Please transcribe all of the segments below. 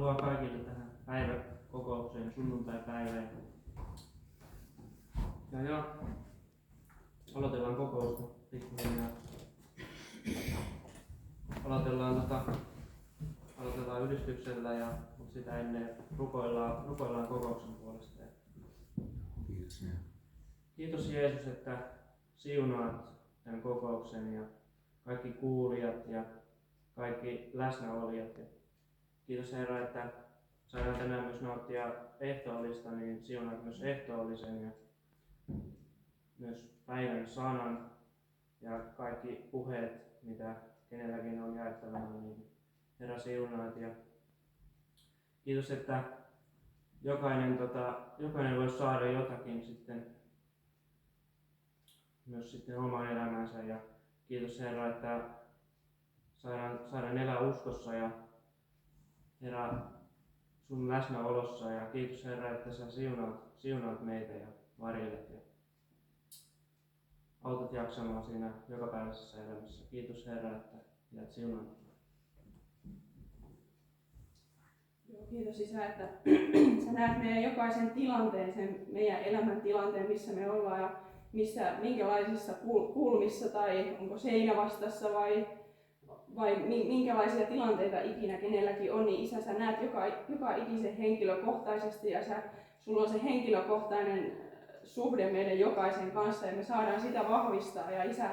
Tervetuloa kaikille tähän päiväkokoukseen, sunnuntaipäivään. Ja aloitellaan kokousta pikkuhiljaa. Aloitellaan ylistyksellä, mutta sitä ennen rukoillaan kokouksen puolesta. Kiitos. Kiitos Jeesus, että siunaat tämän kokouksen ja kaikki kuulijat ja kaikki läsnäolijat. Ja kiitos Herra, että saadaan tänään myös nauttia ehtoollista, niin siunaat myös ehtoollisen ja myös päivän sanan ja kaikki puheet, mitä kenelläkin on jaettavana, niin Herra siunaat. Ja kiitos, että jokainen voi saada jotakin sitten myös sitten omaan elämänsä. Ja kiitos Herra, että saadaan elää uskossa ja Herra sun läsnäolossa. Ja kiitos Herra, että sä siunaat meitä ja varjelet ja autat jaksamaan siinä jokapäiväisessä elämässä. Kiitos Herra, että pidät siunaan. Kiitos Isä, että sä näet meidän jokaisen tilanteen, sen meidän elämän tilanteen, missä me ollaan ja minkälaisissa kulmissa tai onko seinä vastassa vai minkälaisia tilanteita ikinä kenelläkin on, niin Isä, sä näet joka ikisen henkilökohtaisesti ja sulla on se henkilökohtainen suhde meidän jokaisen kanssa ja me saadaan sitä vahvistaa ja Isä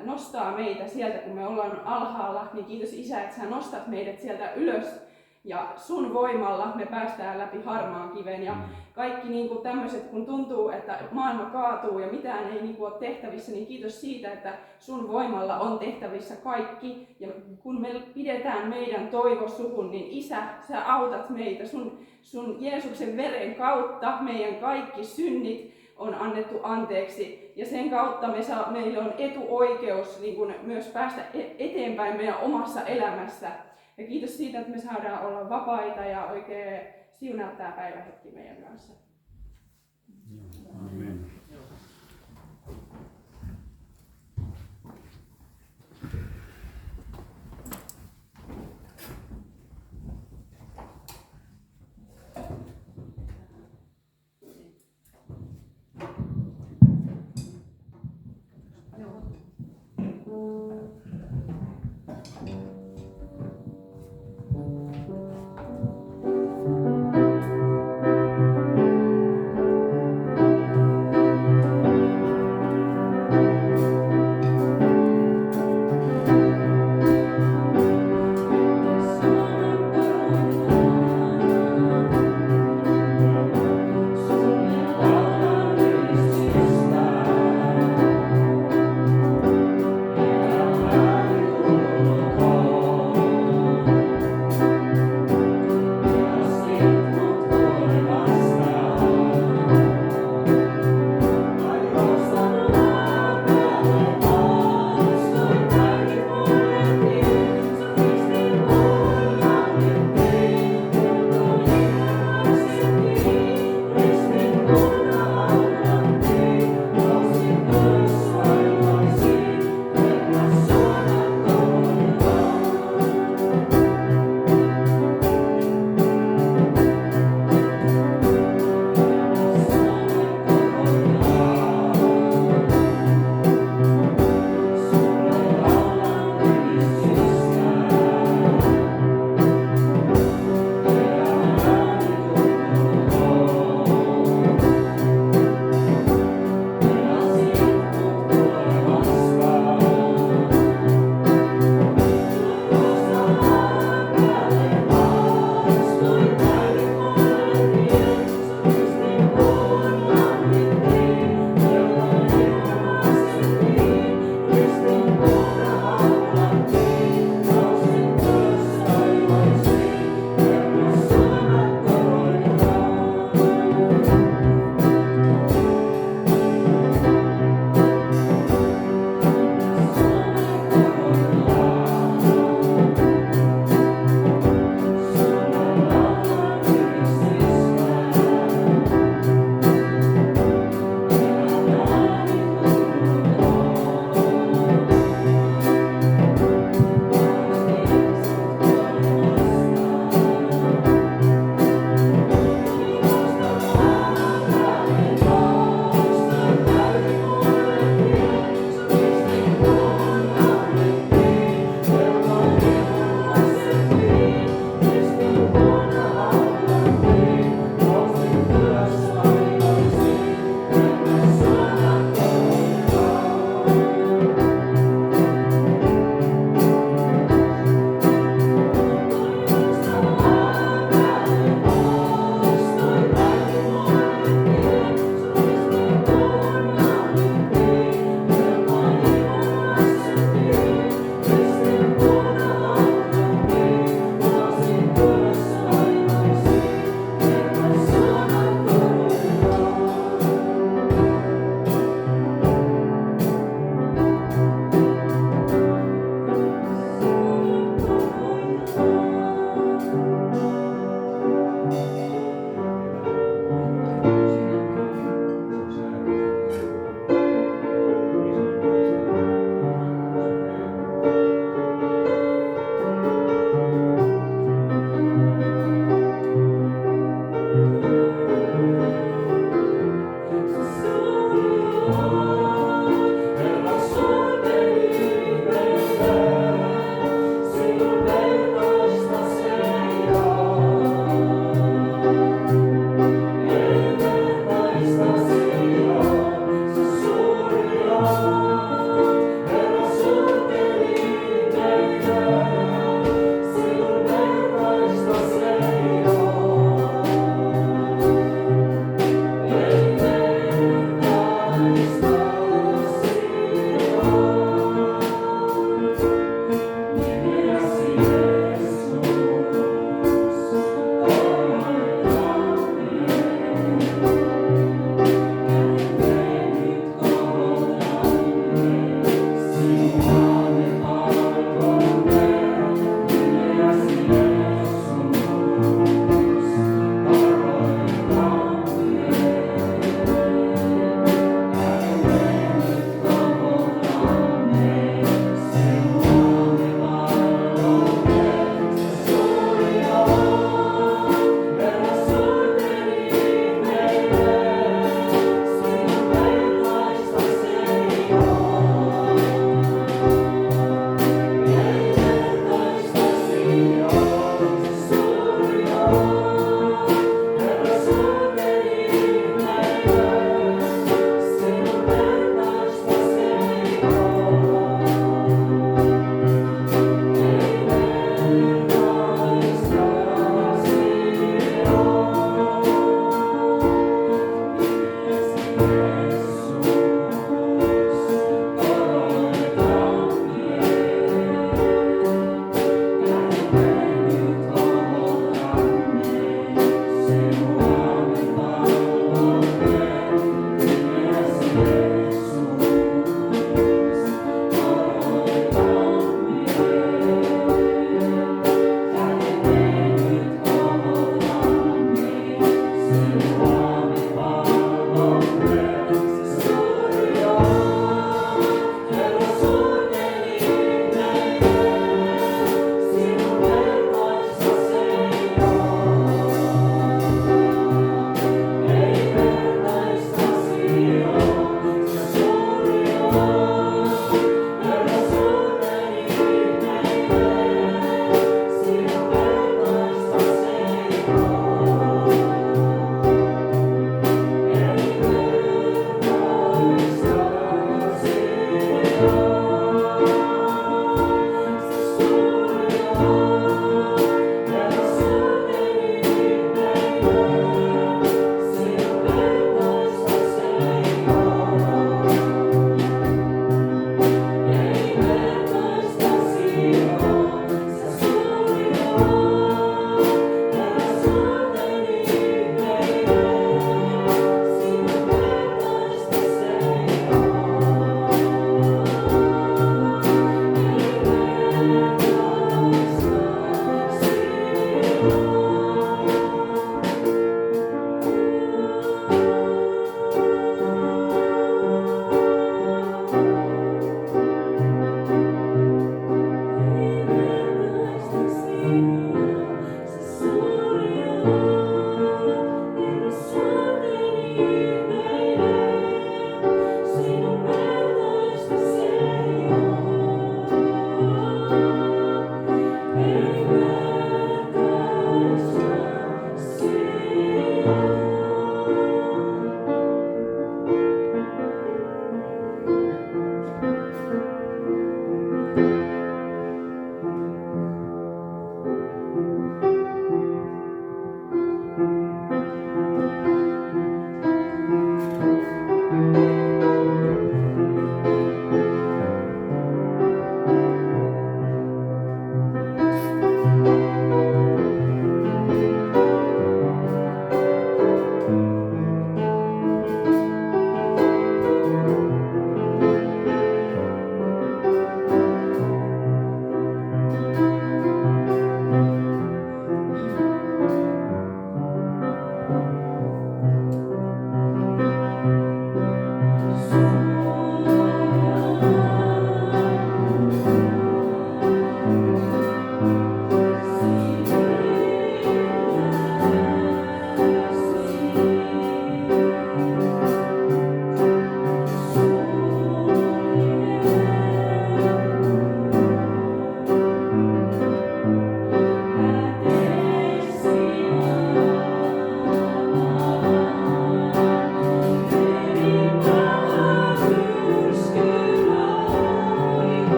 nostaa meitä sieltä, kun me ollaan alhaalla, niin kiitos Isä, että sä nostat meidät sieltä ylös. Ja sun voimalla me päästään läpi harmaan kiven ja kaikki niin tämmöiset, kun tuntuu, että maailma kaatuu ja mitään ei niin ole tehtävissä, niin kiitos siitä, että sun voimalla on tehtävissä kaikki. Ja kun me pidetään meidän toivo suhun, niin Isä, sä autat meitä sun Jeesuksen veren kautta. Meidän kaikki synnit on annettu anteeksi ja sen kautta meillä on etuoikeus niin kuin myös päästä eteenpäin meidän omassa elämässä. Ja kiitos siitä, että me saadaan olla vapaita ja oikein siunaa tämä päivähetki meidän kanssa. Amen.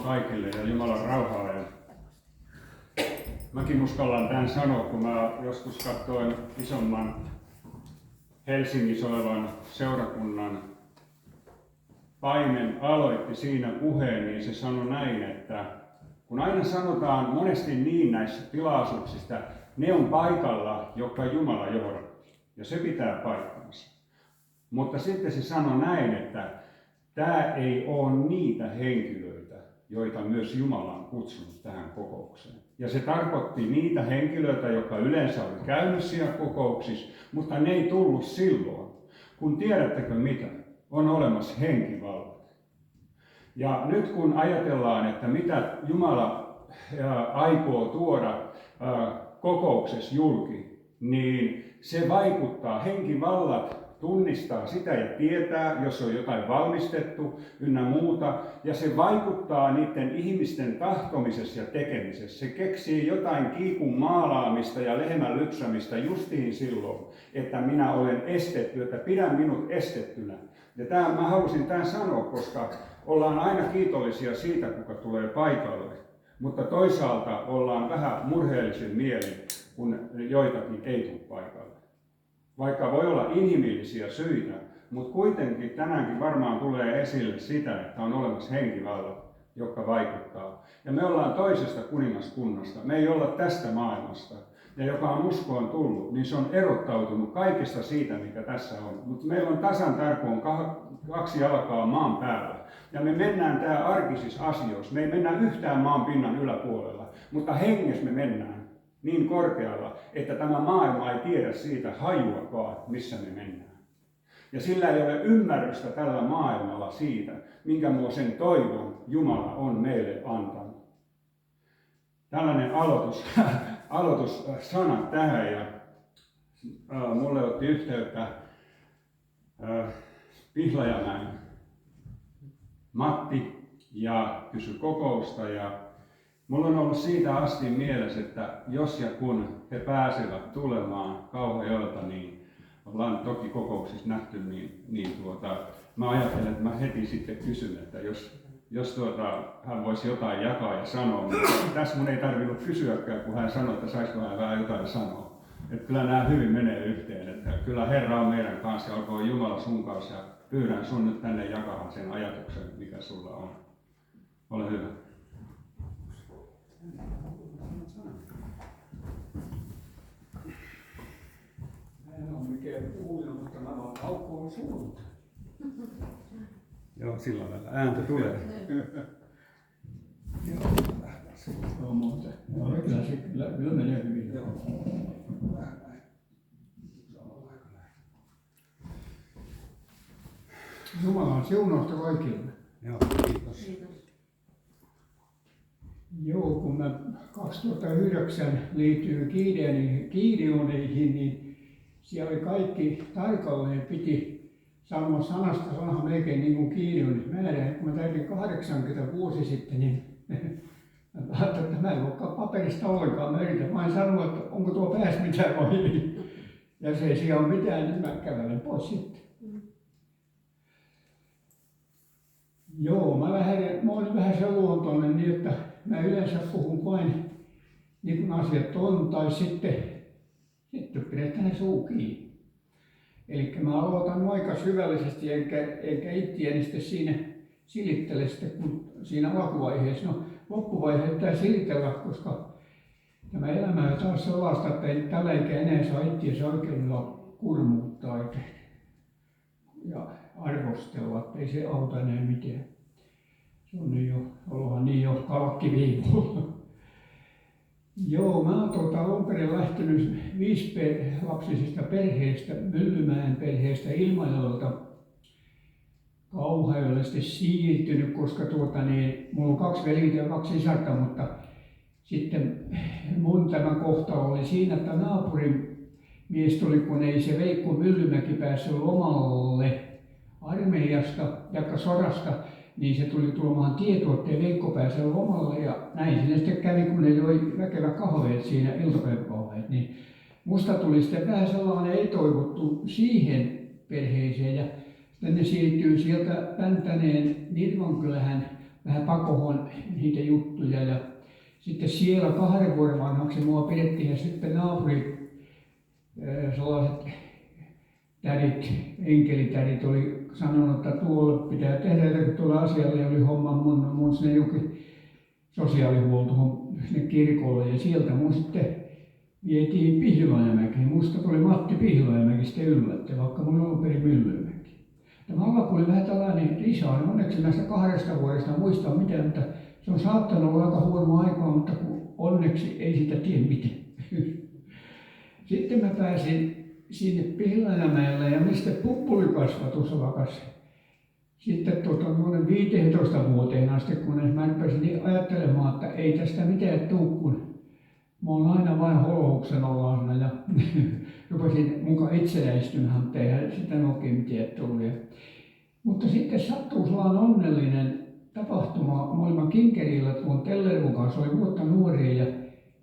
kaikille ja Jumalan rauhaa. Ja mäkin uskallan tämän sanoa, kun mä joskus katsoin isomman Helsingissä olevan seurakunnan paimen aloitti siinä puheen, niin se sanoi näin, että kun aina sanotaan monesti niin näissä tilaisuuksissa, ne on paikalla, joka Jumala johdatti. Ja se pitää paikkansa. Mutta sitten se sanoi näin, että tämä ei ole niitä henkilöitä, joita myös Jumala on kutsunut tähän kokoukseen. Ja se tarkoitti niitä henkilöitä, jotka yleensä oli käynyt siellä kokouksissa, mutta ne ei tullut silloin, kun tiedättekö mitä? On olemassa henkivallat. Ja nyt kun ajatellaan, että mitä Jumala aikoo tuoda kokouksessa julki, niin se vaikuttaa. Henkivallat tunnistaa sitä ja tietää, jos on jotain valmistettu ynnä muuta. Ja se vaikuttaa niiden ihmisten tahtomisessa ja tekemisessä. Se keksii jotain kiikun maalaamista ja lehmän lypsämistä justiin silloin, että minä olen estetty, että pidän minut estettynä. Ja mä halusin tämän sanoa, koska ollaan aina kiitollisia siitä, kuka tulee paikalle. Mutta toisaalta ollaan vähän murheellisin mielin, kun joitakin ei tule paikalle. Vaikka voi olla inhimillisiä syitä, mutta kuitenkin tänäänkin varmaan tulee esille sitä, että on olemassa henkivallat, jotka vaikuttaa. Ja me ollaan toisesta kuningaskunnasta, me ei olla tästä maailmasta. Ja joka on uskoon tullut, niin se on erottautunut kaikesta siitä, mikä tässä on. Mutta meillä on tasan tarkoin 2 jalkaa maan päällä. Ja me mennään täällä arkisissa asioissa. Me ei mennä yhtään maan pinnan yläpuolella, mutta hengessä me mennään niin korkealla, että tämä maailma ei tiedä siitä hajuakaan, missä me mennään. Ja sillä ei ole ymmärrystä tällä maailmalla siitä, minkämoisen toivon Jumala on meille antanut. Tällainen aloitussana tähän. Ja mulle otti yhteyttä Pihlajamäen Matti ja kysyi kokousta. Ja mulla on ollut siitä asti mielessä, että jos ja kun he pääsevät tulemaan Kauhajoelta, niin ollaan toki kokouksissa nähty, mä ajattelen, että mä heti sitten kysyn, että jos hän voisi jotain jakaa ja sanoa, mutta tässä mun ei tarvinnut kysyäkään, kun hän sanoi, että saisiko hän vähän jotain sanoa. Että kyllä nämä hyvin menee yhteen, että kyllä Herra on meidän kanssa ja olkoon Jumala sun kanssa ja pyydän sun nyt tänne jakamaan sen ajatuksen, mikä sulla on. Ole hyvä. Mä en ole mikään puhuja, mutta mä vaan haukkuun suunta. Joo, sillä lailla ääntä tulee. Joo, mutta kyllä menee hyvin. Jumalan siunausta kaikille. Joo, kiitos. Joo, kun mä 2009 liityin Gideoneihin, niin siellä oli kaikki tarkalleen piti sanoa sanasta sanaa melkein niin kuin Gideonissa määrä. Kun mä täytin 80 vuosi sitten, niin mä ajattelin, että mä en luokaan paperista ollenkaan. Mä yritän vain sanoa, että onko tuo päässä mitään vai. Ja se ei siellä ole mitään, niin mä kävelen pois sitten. Joo, mä olin vähän se luontoinen niin, että mä yleensä puhun vain niin kuin asiat on, tai sitten pidetään suu kiinni. Eli mä aloitan aika syvällisesti, enkä itseäni sitten siinä silittele sitten, kun siinä alkuvaiheessa. No, loppuvaiheessa pitää silitellä, koska tämä elämä on taas sellaista, että ei tällä eikä enää saa itseänsä oikein kurmuuttaa ja arvostella, että ei se auta enää mitään. Se on nyt jo, ollaan niin jo kalkkiviivolla. Joo, mä oon alun perin lähtenyt 5-lapsisesta perheestä, Myllymäen perheestä Ilmajoelta Kauhajoelle sitten siirtynyt, koska mulla on 2 veljeä ja 2 sisarta, mutta sitten mun tämä kohtalo oli siinä, että naapurin mies tuli, kun ei se Veikko Myllymäki päässyt lomalle armeijasta ja sodasta, niin se tuli tuomaan tietoa, ettei Veikko pääse lomalle ja näin sinne sitten kävi, kun ne joi väkevä kahveet siinä, iltapäiväkahveet, niin musta tuli sitten vähän sellainen ei-toivottu siihen perheeseen ja sitten ne siirtyy sieltä Päntäneen Nirvankylähän vähän pakohon niitä juttuja. Ja sitten siellä 2 vuoden vanhaksi mua pidettiin ja sitten naapuri, sellaiset tädit, enkelitädit oli sanonut, että tuolle pitää tehdä jotakin tuolle asialle ja oli homma mun sinne jokin sosiaalihuoltoon sinne kirkolle ja sieltä mun sitten vietiin Pihlajamäkeen. Musta tuli Matti Pihlajamäki sitten yllätti, vaikka mun on perin Myllymäki. Tämä alku oli vähän tällainen risainen, onneksi näistä 2 vuodesta muistaa mitään, mutta se on saattanut olla aika huono aikaa, mutta onneksi ei sitä tiedä mitään. Sitten mä pääsin sinne Pihlajamäelle ja mistä puppulikasvatus alkoi. Sitten noin 15 vuoteen asti, kun mä rupesin niin ajattelemaan, että ei tästä mitään tule, kun mä oon aina vain holouksen ollasena ja rupesin mukaan itsenäistymään, mutta eihän sitä oikein mitään tullut. Mutta sitten sattui sellainen onnellinen tapahtuma. Mä olin kinkerillä tuon Tellervon kanssa, oli vuotta nuoria ja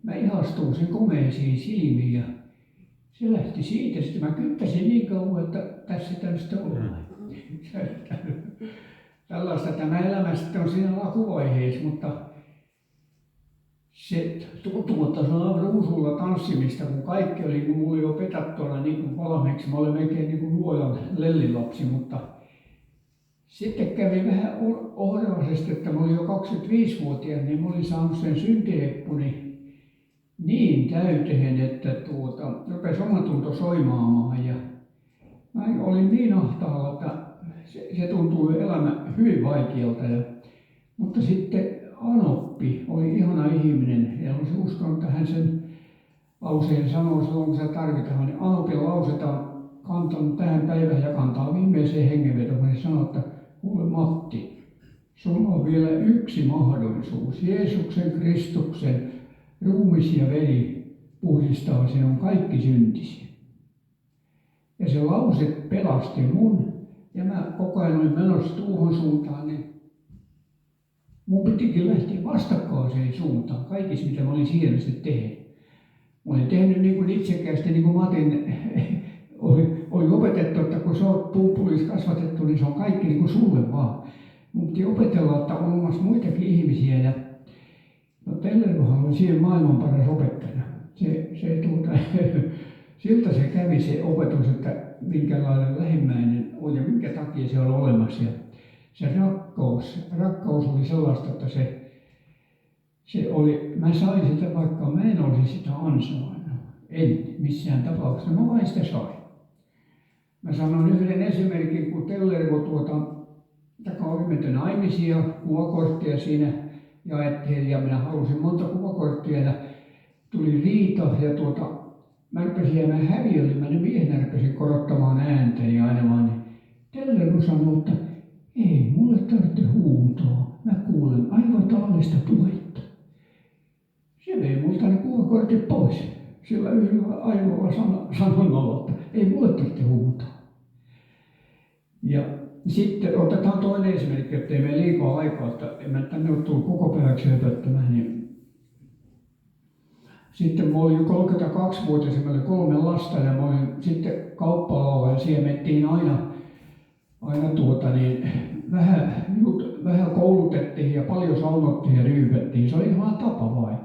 mä ihastuin sen komeisiin silmiin ja se lähti siitä. Sitten mä kyttäsin niin kauan, että tässä tämmöistä ollaan. Tällaista tämä elämä sitten on siinä alkuvaiheessa, mutta se tuntuu, että se on ruusulla tanssimista, kun kaikki oli, kun mulla oli jo petattuna niin kuin valmiiksi. Mä olin melkein niin kuin luojan lellilapsi, mutta sitten kävi vähän ohravaisesti, että mä olin jo 25-vuotias, niin mä olin saanut sen syntireppuni niin täyteen, että rupesi omatunto soimaamaan. Ja mä olin niin ahtaalla, että se tuntui elämä hyvin vaikealta. Mutta sitten Anoppi oli ihana ihminen ja olisin uskonut, että hän sen lauseen sanoo silloin, kun se tarvitaan. Niin Anopin lauseta on kantanut tähän päivään ja kantaa viimeiseen hengenvetoon, kun se sanoo, että kuule Matti, sulla on vielä yksi mahdollisuus. Jeesuksen Kristuksen ruumis ja veri puhdistaa sinun kaikki syntisi. Ja se lause pelasti mun ja mä koko ajan olin menossa tuohon suuntaan, niin mun pitikin lähteä vastakkaiseen suuntaan kaikissa, mitä mä olin siihen tehnyt. Mä olin tehnyt niin kuin itsekästi, niin kuin Matin oli opetettu, että kun sä oot pumpulissa kasvatettu, niin se on kaikki niin kuin sulle vaan. Mun piti opetella, että on olemassa muitakin ihmisiä ja Tellervohan oli siihen maailman paras opettaja. Siltä se kävi se opetus, että minkälainen lähimmäinen on ja minkä takia se on olemassa. Ja se rakkaus oli sellaista, että se oli, mä sain sitä, vaikka mä en olisi sitä ansainnut. En missään tapauksessa, mä vain sitä sain. Mä sanon yhden esimerkin, kun Tellervo oli menty naimisiin ja kuvakorttia siinä jaettiin ja minä halusin monta kuvakorttia ja tuli riita ja mä rupesin jäämään häviölle, mä miehenä rupesin korottamaan ääntäni aina vaan. Tellervo sanoi, että ei mulle tarvitse huutaa, mä kuulen aivan tavallista puhetta. Se vei multa ne kuvakortit pois. Sillä yhdellä ainoalla sanonnalla, että ei mulle tarvitse huutaa. Ja sitten otetaan toinen esimerkki, ettei mene liikaa aikaa, että en mä tänne ole tullut koko päiväksi höpöttämään. Niin sitten mä olin jo 32-vuotias ja meillä oli 3 lasta ja mä olin sitten kauppalalla ja siellä mentiin aina vähän koulutettiin ja paljon saunottiin ja ryypättiin. Se oli ihan tapa vain.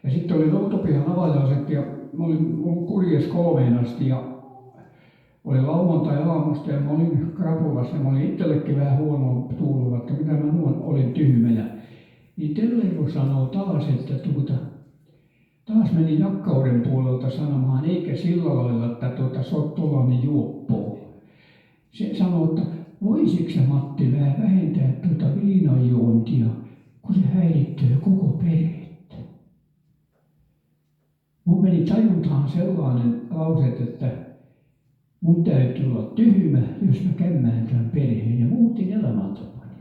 Ja sitten oli Noutopihan avajaiset ja mä olin kurjes 3 asti ja oli lauantai-aamusta ja mä olin krapulassa ja mä olin itsellekin vähän huonoa tuulua, että mitä mä olin tyhmä. Niin Tellervo sanoo taas, että taas meni rakkauden puolelta sanomaan, eikä sillä lailla, että sä oot tuollainen juoppo. Se sanoo, että voisitko sä Matti vähän vähentää viinanjuontia, kun se häiritsee koko perhettä. Mun meni tajuntaan sellainen lause, että mun täytyy olla tyhmä, jos mä kämmään tämän perheen ja muutin elämäntapani.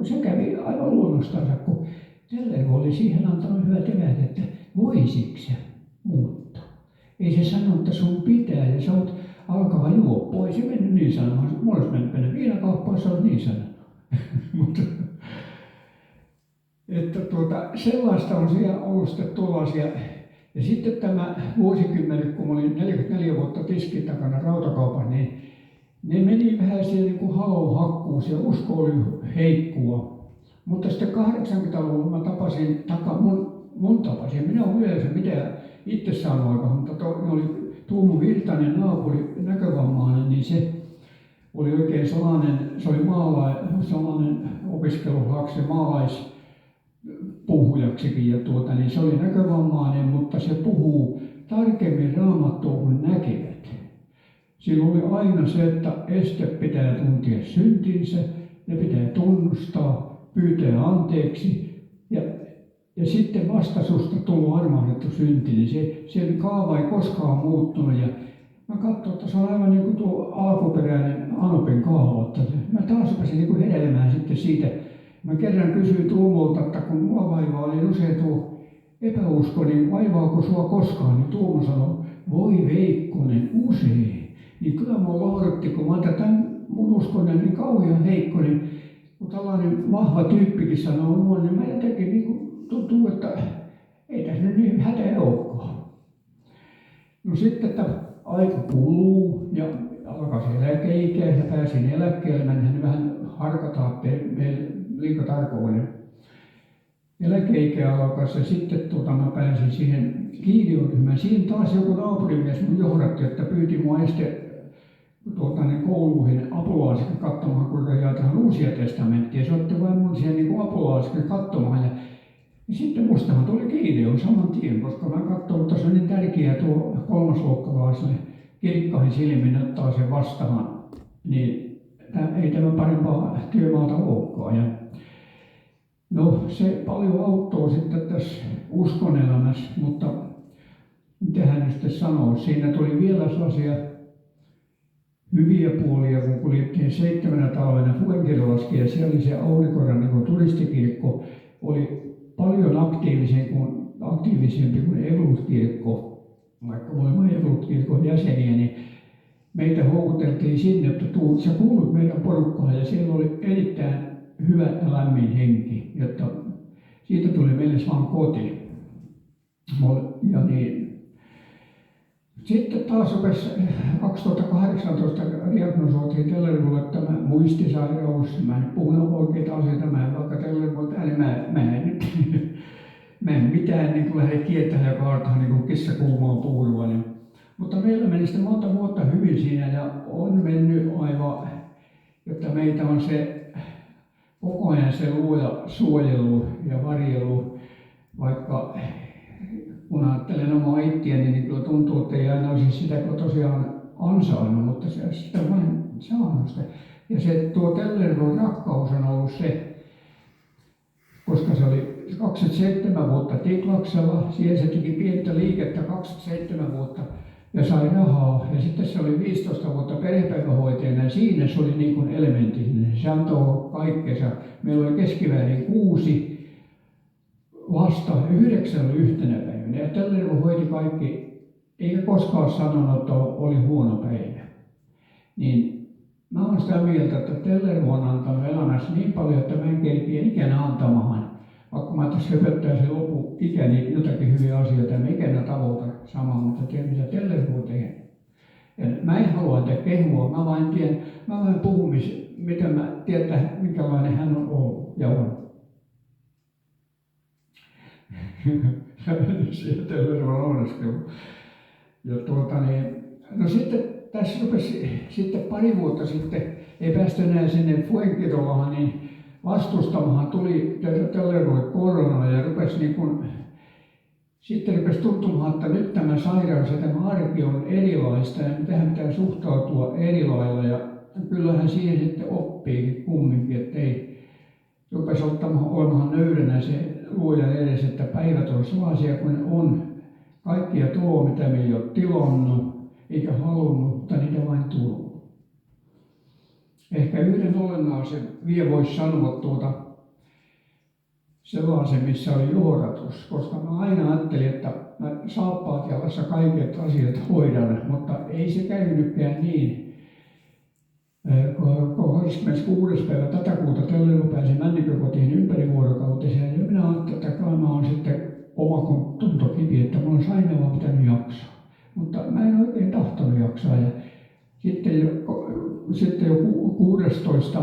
Se kävi aivan luonnostansa, kun Tellervo oli siihen antanut hyvät eväät, että voisitko sä muuttaa. Ei se sano, että sun pitää ja sä oot alkava juoppo. Ei se mennyt niin sanomaan. Mulla olisi mennyt mennä viinakauppaan, sä oot niin sanonut. Mutta että sellaista on siellä ollut sitten tuollaisia. Ja sitten tämä vuosikymmenet, kun mä olin 44 vuotta tiskin takana rautakaupan, niin ne meni vähän siellä niin kuin halonhakkuus ja usko oli heikkua. Mutta sitten 80-luvulla mä tapasin, minä olen yleensä mitä itse sanoin, mutta ne oli Tuomo Virtanen naapuri, näkövammainen, niin se oli oikein se oli sellainen opiskeluhaksi maalaispuhujaksikin ja niin se oli näkövammainen, mutta se puhuu tarkemmin Raamattua kuin näkivät. Sillä oli aina se, että pitää tuntea syntinsä, ne pitää tunnustaa, pyytää anteeksi ja sitten vasta susta tullut armahdettu synti, niin se kaava ei koskaan muuttunut. Ja mä katsoin, että se on aivan niin kuin tuo alkuperäinen Anopin kaava. Mä taas rupesin niin kuin hedelmään sitten siitä. Mä kerran kysyin Tuomolta, että kun mua vaivaa, niin usein tuo epäusko, niin vaivaako sua koskaan? Niin Tuomo sanoi, voi Veikkonen, usein. Niin kyllä mua lohdutti, kun mä ajattelin, että mun uskonen niin kauhean heikko, niin kun tällainen vahva tyyppikin sanoo mua, niin mä jotenkin niin kuin tuntuu, että ei tässä nyt niin hätää olekaan. No sitten, että aika kuluu ja alkaa eläkeikä ja pääsin eläkkeelle. Mä en vähän harkataan liika tarkoinen. Eläkeikä alkaa ja sitten mä pääsin siihen kiinniryhmään. Siinä taas joku naapurimies mun johdatti, että pyyti mua kouluihin apulaisiksi katsomaan, kuinka jaetaan uusia testamentteja. Se otti vain mun siihen niin apulaisiksi katsomaan. Ja sitten mustahan tuli Gideon saman tien, koska mä katsoin, että se on niin tärkeää tuo kolmasluokkalaiselle kirkkain silmin ottaa sen vastaan. Niin ei tämä parempaa työmaata olekaan. Ja no se paljon auttoi sitten tässä uskonelämässä, mutta mitä hän nyt sitten sanoo, siinä tuli vielä sellaisia hyviä puolia, kun kuljettiin 7. talvena Fuengirolaskin ja siellä oli se Aurinkorannikon turistikirkko, oli paljon aktiivisempi kuin Evoluut-kirkko, vaikka me olemme Evoluut-kirkon jäseniä, niin meitä houkuteltiin sinne, että sä kuulut meidän porukkaan ja siellä oli erittäin hyvä ja lämmin henki, jotta siitä tuli meille vaan koti. Ja niin. Sitten taas rupesi 2018 diagnosoitiin Tellervolle tämä muistisairaus. Mä en puhunut oikeita asioita, vaikka Tellervolle täällä, mä en mitään niin lähde kiertämään ja kaartamaan niin kuin kissa kuumaa puurua. Niin. Mutta meillä meni sitten monta vuotta hyvin siinä ja on mennyt aivan, jotta meitä on se koko ajan se luoja suojelu ja varjelu, vaikka kun ajattelen omaa itseäni, niin kyllä tuntuu, että ei aina olisi sitä tosiaan ansainnut, mutta se sitä vain saanut sitä. Ja se tuo Tellervon rakkaus on ollut se, koska se oli 27 vuotta Tiklaksella, siellä se teki pientä liikettä 27 vuotta ja sai rahaa. Ja sitten se oli 15 vuotta perhepäivähoitajana ja siinä se oli niin kuin elementillinen. Se antoi kaikkensa. Meillä oli keskiväärin 6 lasta, 9 oli yhtenä päivänä. Ja Tellervo hoiti kaikki, eikä koskaan sanonut, että oli huono päivä. Niin mä olen sitä mieltä, että Tellervo on antanut elämässä niin paljon, että mä en kerkiä ikänä antamaan. Vaikka mä tässä höpöttäisin lopun ikäni jotakin hyviä asioita, mä ikänä tavoita samaa, mutta tiedän mitä Tellervo tekee. Ja mä en halua tehdä kehua, mä vain puhun, mitä mä tiedän, minkälainen hän on ollut ja on. Siihen Tellervon oudeskelu. Ja no sitten tässä rupesi sitten pari vuotta sitten, ei päästy enää sinne Fuengirolaan, niin vastustamahan tuli Tellervon korona ja sitten rupesi tuntumaan, että nyt tämä sairaus ja tämä arki on erilaista ja tähän pitää suhtautua eri lailla. Ja kyllähän siihen sitten oppiikin kumminkin, että ei rupesi olemaan nöyränä se luojan edessä, että päivät on sellaisia kuin ne on. Kaikkia tuo, mitä me ei ole tilannut eikä halunnut, mutta niitä vain tullut. Ehkä yhden olennaisen voisi sanoa sellaisen, missä oli johdatus, koska mä aina ajattelin, että mä saappaat jalassa kaiket asiat hoidan, mutta ei se käynytkään niin. 26. päivä tätä kuuta Tellervo pääsi Männikökotiin ympärivuorokautiseen ja minä ajattelin, että kyllä mä oon sitten oma tuntokivi, että mulla on aina vaan pitänyt jaksaa. Mutta mä en oikein tahtonut jaksaa ja sitten jo 16.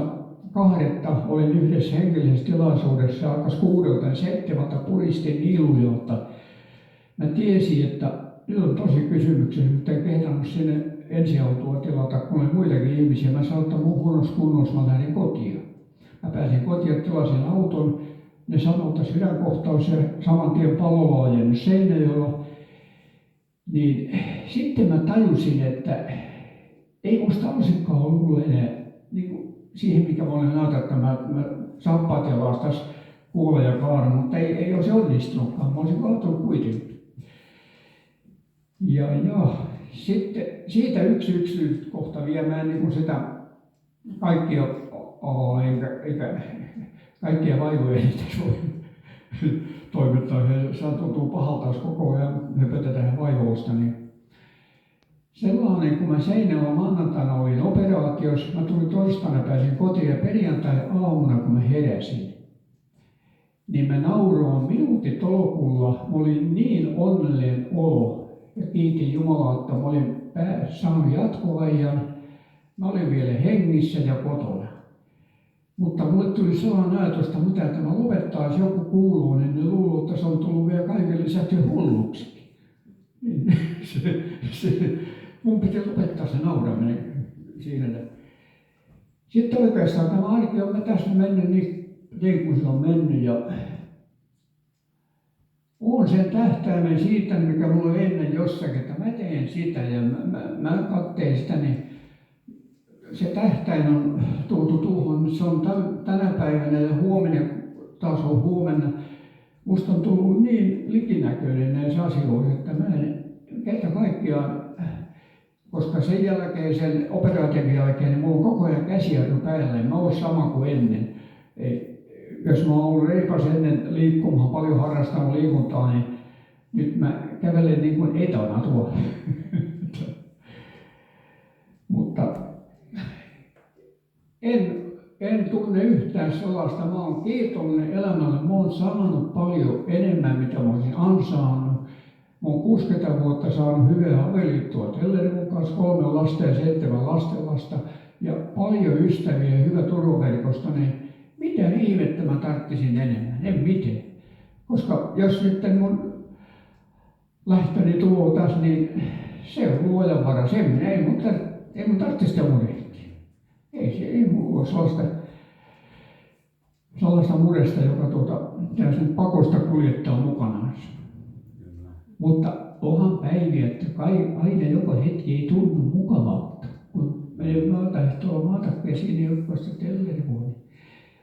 olin yhdessä hengellisessä tilaisuudessa, alkoi 6 ja 7 puristin niilujohta. Mä tiesin, että nyt on tosi kysymyksiä, mutta en kehdannut sinne ensiautoa tilata, kun oli muitakin ihmisiä. Mä sanoin, että mun huonossa kunnossa mä lähdin kotiin. Mä pääsin kotiin, tilasin auton. Ne sanoi, että sydänkohtaus ja saman tien palolaajennus Seinäjoella. Niin sitten mä tajusin, että ei musta olisikaan ollut enää niin siihen, mikä mä olin ajatellut, että mä saappaat ja lastas kuulla ja kaara, mutta ei olisi onnistunutkaan. Mä olisin kaatunut kuitenkin. Ja sitten siitä yksi yksityiskohta viemään niin sitä kaikkia kaikkia vaivoja niitä voi toimittaa. Se tuntuu pahalta, jos koko ajan höpötetään vaivousta. Niin sellainen, kun mä Seinäjoella maanantaina olin operaatiossa, mä tulin torstaina, pääsin kotiin ja perjantai-aamuna, kun mä heräsin, niin mä nauroin minuuttitolkulla. Mä olin niin onnellinen olo ja kiitin Jumalaa, että mä olin saanut jatkoajan. Mä olin vielä hengissä ja kotona. Mutta mulle tuli sellainen ajatus, että mitä tämä lopettaa, jos joku kuuluu, niin ne luuluu, että se on tullut vielä kaiken lisäksi hulluksi. Mun piti lopettaa se nauraminen siinä. Sitten oikeastaan tämä arki on tässä mennyt niin kuin se on mennyt. Ja olen sen tähtäimen siitä, mikä mulla oli ennen jossakin, että mä teen sitä ja mä katteen sitä, niin se tähtäin on tultu tuohon, se on tänä päivänä ja huomenna, taas on huomenna. Musta on tullut niin likinäköinen näissä asioissa, että mä en kerta kaikkiaan, koska sen jälkeen, sen operaation jälkeen, niin mulla on koko ajan käsijarru päällä, en mä ole sama kuin ennen. Jos mä oon ollut reipas ennen liikkumaan, paljon harrastanut liikuntaa, niin nyt mä kävelen niin kuin etana tuolla. Mutta en tunne yhtään sellaista. Mä oon kiitollinen elämälle. Mä oon saanut paljon enemmän, mitä mä olisin ansainnut. Mä oon 60 vuotta saanut hyvää avioliittoa Tellerin kanssa, 3 lasta ja 7 lastenlasta ja paljon ystäviä ja hyvä turvaverkosto. Niin mitä ihmettä mä tarttisin enemmän? En mitään. Koska jos nyt mun lähtöni tuo taas, niin se on luojan vara. Ei mun tarvitse sitä murehtia. Ei mulla ole sellaista muresta, joka pitäisi nyt pakosta kuljettaa mukanaan. Mutta onhan päiviä, että aina joka hetki ei tunnu mukavalta. Kun menee maataehtoa maatakkeisiin, niin vasta Tellerivuoni.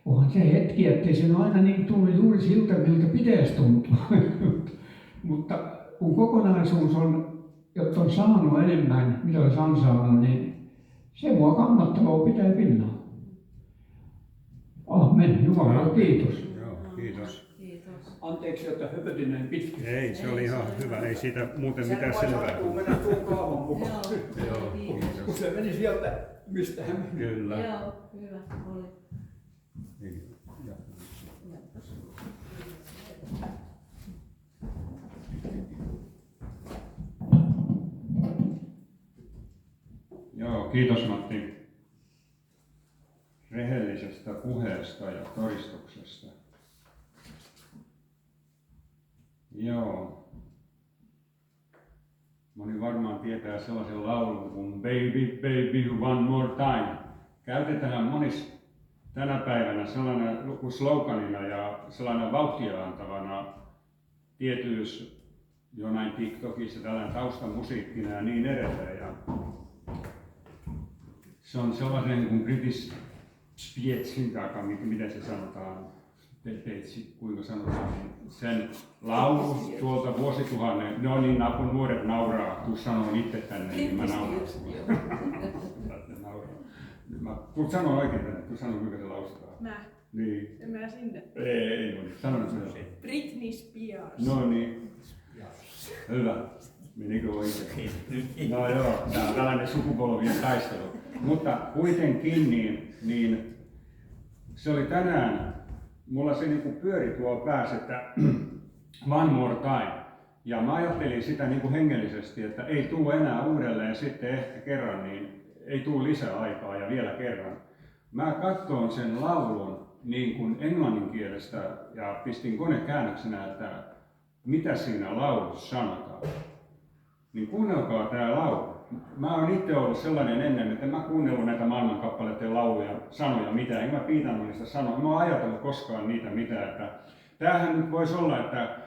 Onhan se hetki, ettei sen aina niin tunnu juuri siltä, miltä pitäisi tuntua. Mutta kun kokonaisuus on, jotta on saanut enemmän, mitä olisi ansainnut, niin se mua kannattavaa pitää pinnaa. Amen. Jumala, kiitos. Joo, kiitos. Kiitos. Anteeksi, että höpötin näin pitkin. Ei, se oli ihan hyvä. Ei siitä muuten mitään selvää. Kun mennä tuon kaavan mukaan. Joo, kiitos. Kun se meni sieltä, mistä hän meni. Kyllä. Joo, hyvä oli. Niin, ja. Joo, kiitos Matti rehellisestä puheesta ja todistuksesta. Joo. Moni varmaan tietää sellaisen laulun kuin Baby, baby, one more time. Käytetään monissa tänä päivänä sellainen sloganina ja sellainen vauhtia antavana tietyys jonain TikTokissa, tällainen taustamusiikkina ja niin edelleen. Ja se on sellainen kuin British Spietsin takaa, miten se sanotaan, kuinka sanotaan, niin sen laulu tuolta vuosituhannen, no niin, kun nuoret nauraa, kun sanon itse tänne, niin mä nauran. Kun sanon oikein tänne, kun sanon kuinka se lausutaan. Mä. Niin. En mä sinne. Ei, sano nyt se. Britney Spears. No niin. Hyvä. Menikö oikein? No joo, tää on tällainen sukupolvien taistelu. Mutta kuitenkin niin se oli tänään, mulla se niinku pyöri tuo päässä, että one more time. Ja mä ajattelin sitä niinku hengellisesti, että ei tule enää uudelleen sitten ehkä kerran, niin ei tule lisää aikaa ja vielä kerran. Mä katsoin sen laulun niin kuin englanninkielestä ja pistin konekäännöksenä, että mitä siinä laulussa sanotaan. Niin kuunnelkaa tää laulu. Mä oon itse ollut sellainen ennen, että mä kuunnellut näitä maailmankappaleiden lauluja, sanoja mitään. En mä piitannut niistä sanoja. Mä oon ajatellut koskaan niitä mitään. Että tämähän nyt voisi olla, että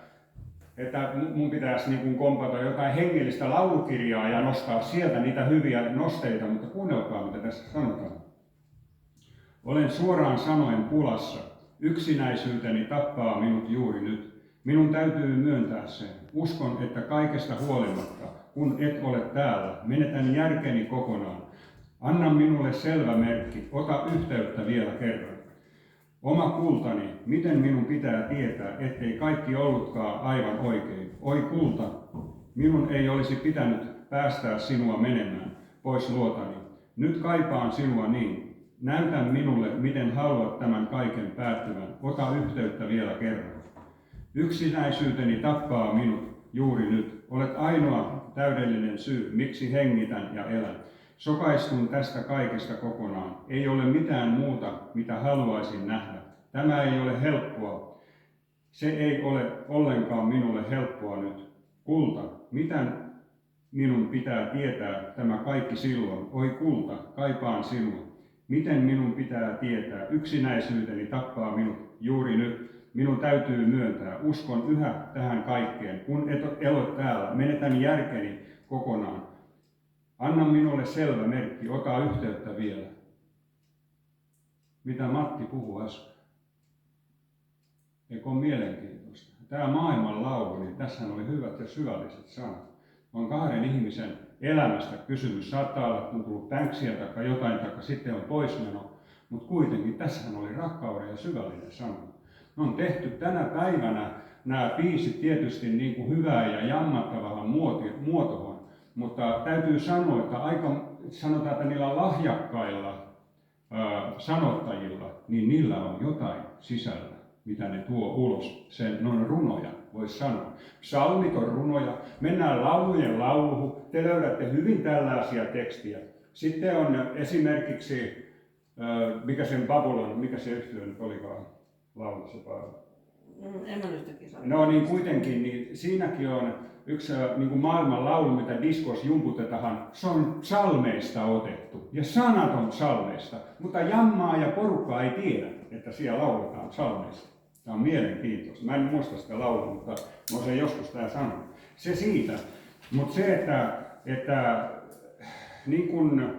mun pitäisi niin kuin kompata jotain hengellistä laulukirjaa ja nostaa sieltä niitä hyviä nosteita, mutta kuunnelkaa mitä tässä sanotaan. Olen suoraan sanoen pulassa. Yksinäisyyteni tappaa minut juuri nyt. Minun täytyy myöntää sen. Uskon, että kaikesta huolimatta, kun et ole täällä, menetän järkeni kokonaan. Anna minulle selvä merkki. Ota yhteyttä vielä kerran. Oma kultani, miten minun pitää tietää, ettei kaikki ollutkaan aivan oikein. Oi kulta, minun ei olisi pitänyt päästää sinua menemään pois luotani. Nyt kaipaan sinua niin. Näytä minulle, miten haluat tämän kaiken päättyvän. Ota yhteyttä vielä kerran. Yksinäisyyteni tappaa minut juuri nyt. Olet ainoa täydellinen syy, miksi hengitän ja elän. Sokaistun tästä kaikesta kokonaan. Ei ole mitään muuta, mitä haluaisin nähdä. Tämä ei ole helppoa. Se ei ole ollenkaan minulle helppoa nyt. Kulta, mitä minun pitää tietää tämä kaikki silloin? Oi kulta, kaipaan sinua. Miten minun pitää tietää? Yksinäisyyteni tappaa minut juuri nyt. Minun täytyy myöntää. Uskon yhä tähän kaikkeen. Kun et ole täällä, menetän järkeni kokonaan. Anna minulle selvä merkki, ota yhteyttä vielä. Mitä Matti puhui äsken? Eikö ole mielenkiintoista? Tämä maailman laulu, niin tässä oli hyvät ja syvälliset sanat. On kahden ihmisen elämästä kysymys. Saattaa olla, että on tullut pänkkiä tai jotain, tai sitten on poismeno. Mutta kuitenkin tässähän oli rakkauden ja syvällinen sana. Ne on tehty tänä päivänä nämä biisit tietysti niin kuin hyvää ja jammattavaan muotoon. Mutta täytyy sanoa, että sanotaan, että niillä lahjakkailla sanottajilla, niin niillä on jotain sisällä, mitä ne tuo ulos. Ne on runoja, voisi sanoa. Psalmit on runoja. Mennään laulujen lauluun. Te löydätte hyvin tällaisia tekstiä. Sitten on esimerkiksi, mikä se yhtiö nyt olikaan laulussa paljon. En mä nyt yhtäkkiä saa. No niin kuitenkin, niin siinäkin on yksi niin kuin maailman laulu, mitä diskos jumputetaan, se on psalmeista otettu. Ja sanat on psalmeista, mutta jammaa ja porukka ei tiedä, että siellä lauletaan psalmeista. Tämä on mielenkiintoista. Mä en muista sitä laulua, mutta mä olen joskus tää sanonut. Se siitä. Mutta se, että niin kuin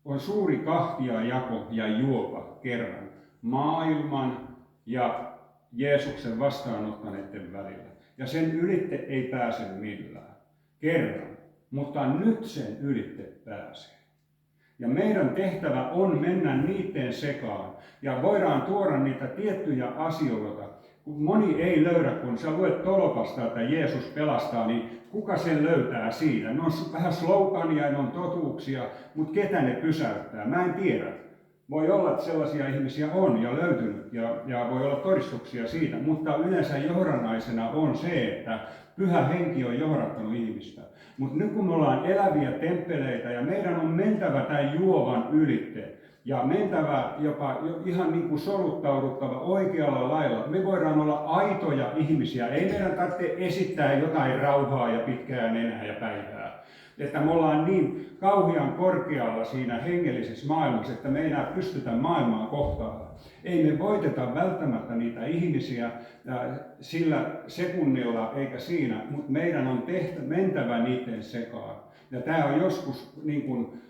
on suuri kahtiajako ja juopa kerran maailman ja Jeesuksen vastaanottaneiden välillä. Ja sen ylitte ei pääse millään. Kerran. Mutta nyt sen ylitte pääsee. Ja meidän tehtävä on mennä niiden sekaan. Ja voidaan tuoda niitä tiettyjä asioita. Kun moni ei löydä, kun sä luet tolpasta, että Jeesus pelastaa, niin kuka sen löytää siinä? Ne on vähän slogania, ne on totuuksia, mutta ketä ne pysäyttää? Mä en tiedä. Voi olla, että sellaisia ihmisiä on ja löytynyt ja voi olla todistuksia siitä, mutta yleensä johdannaisena on se, että Pyhä Henki on johdattanut ihmistä. Mutta nyt kun me ollaan eläviä temppeleitä ja meidän on mentävä tämän juovan ylitte ja mentävä jopa ihan niin kuin soluttauduttava oikealla lailla, me voidaan olla aitoja ihmisiä. Ei meidän tarvitse esittää jotain rauhaa ja pitkää nenää ja päivää. Että me ollaan niin kauhean korkealla siinä hengellisessä maailmassa, että me ei enää pystytä maailmaa kohtaamaan. Ei me voiteta välttämättä niitä ihmisiä sillä sekunnilla eikä siinä, mutta meidän on mentävä niiden sekaan. Ja tämä on joskus, niin kuin,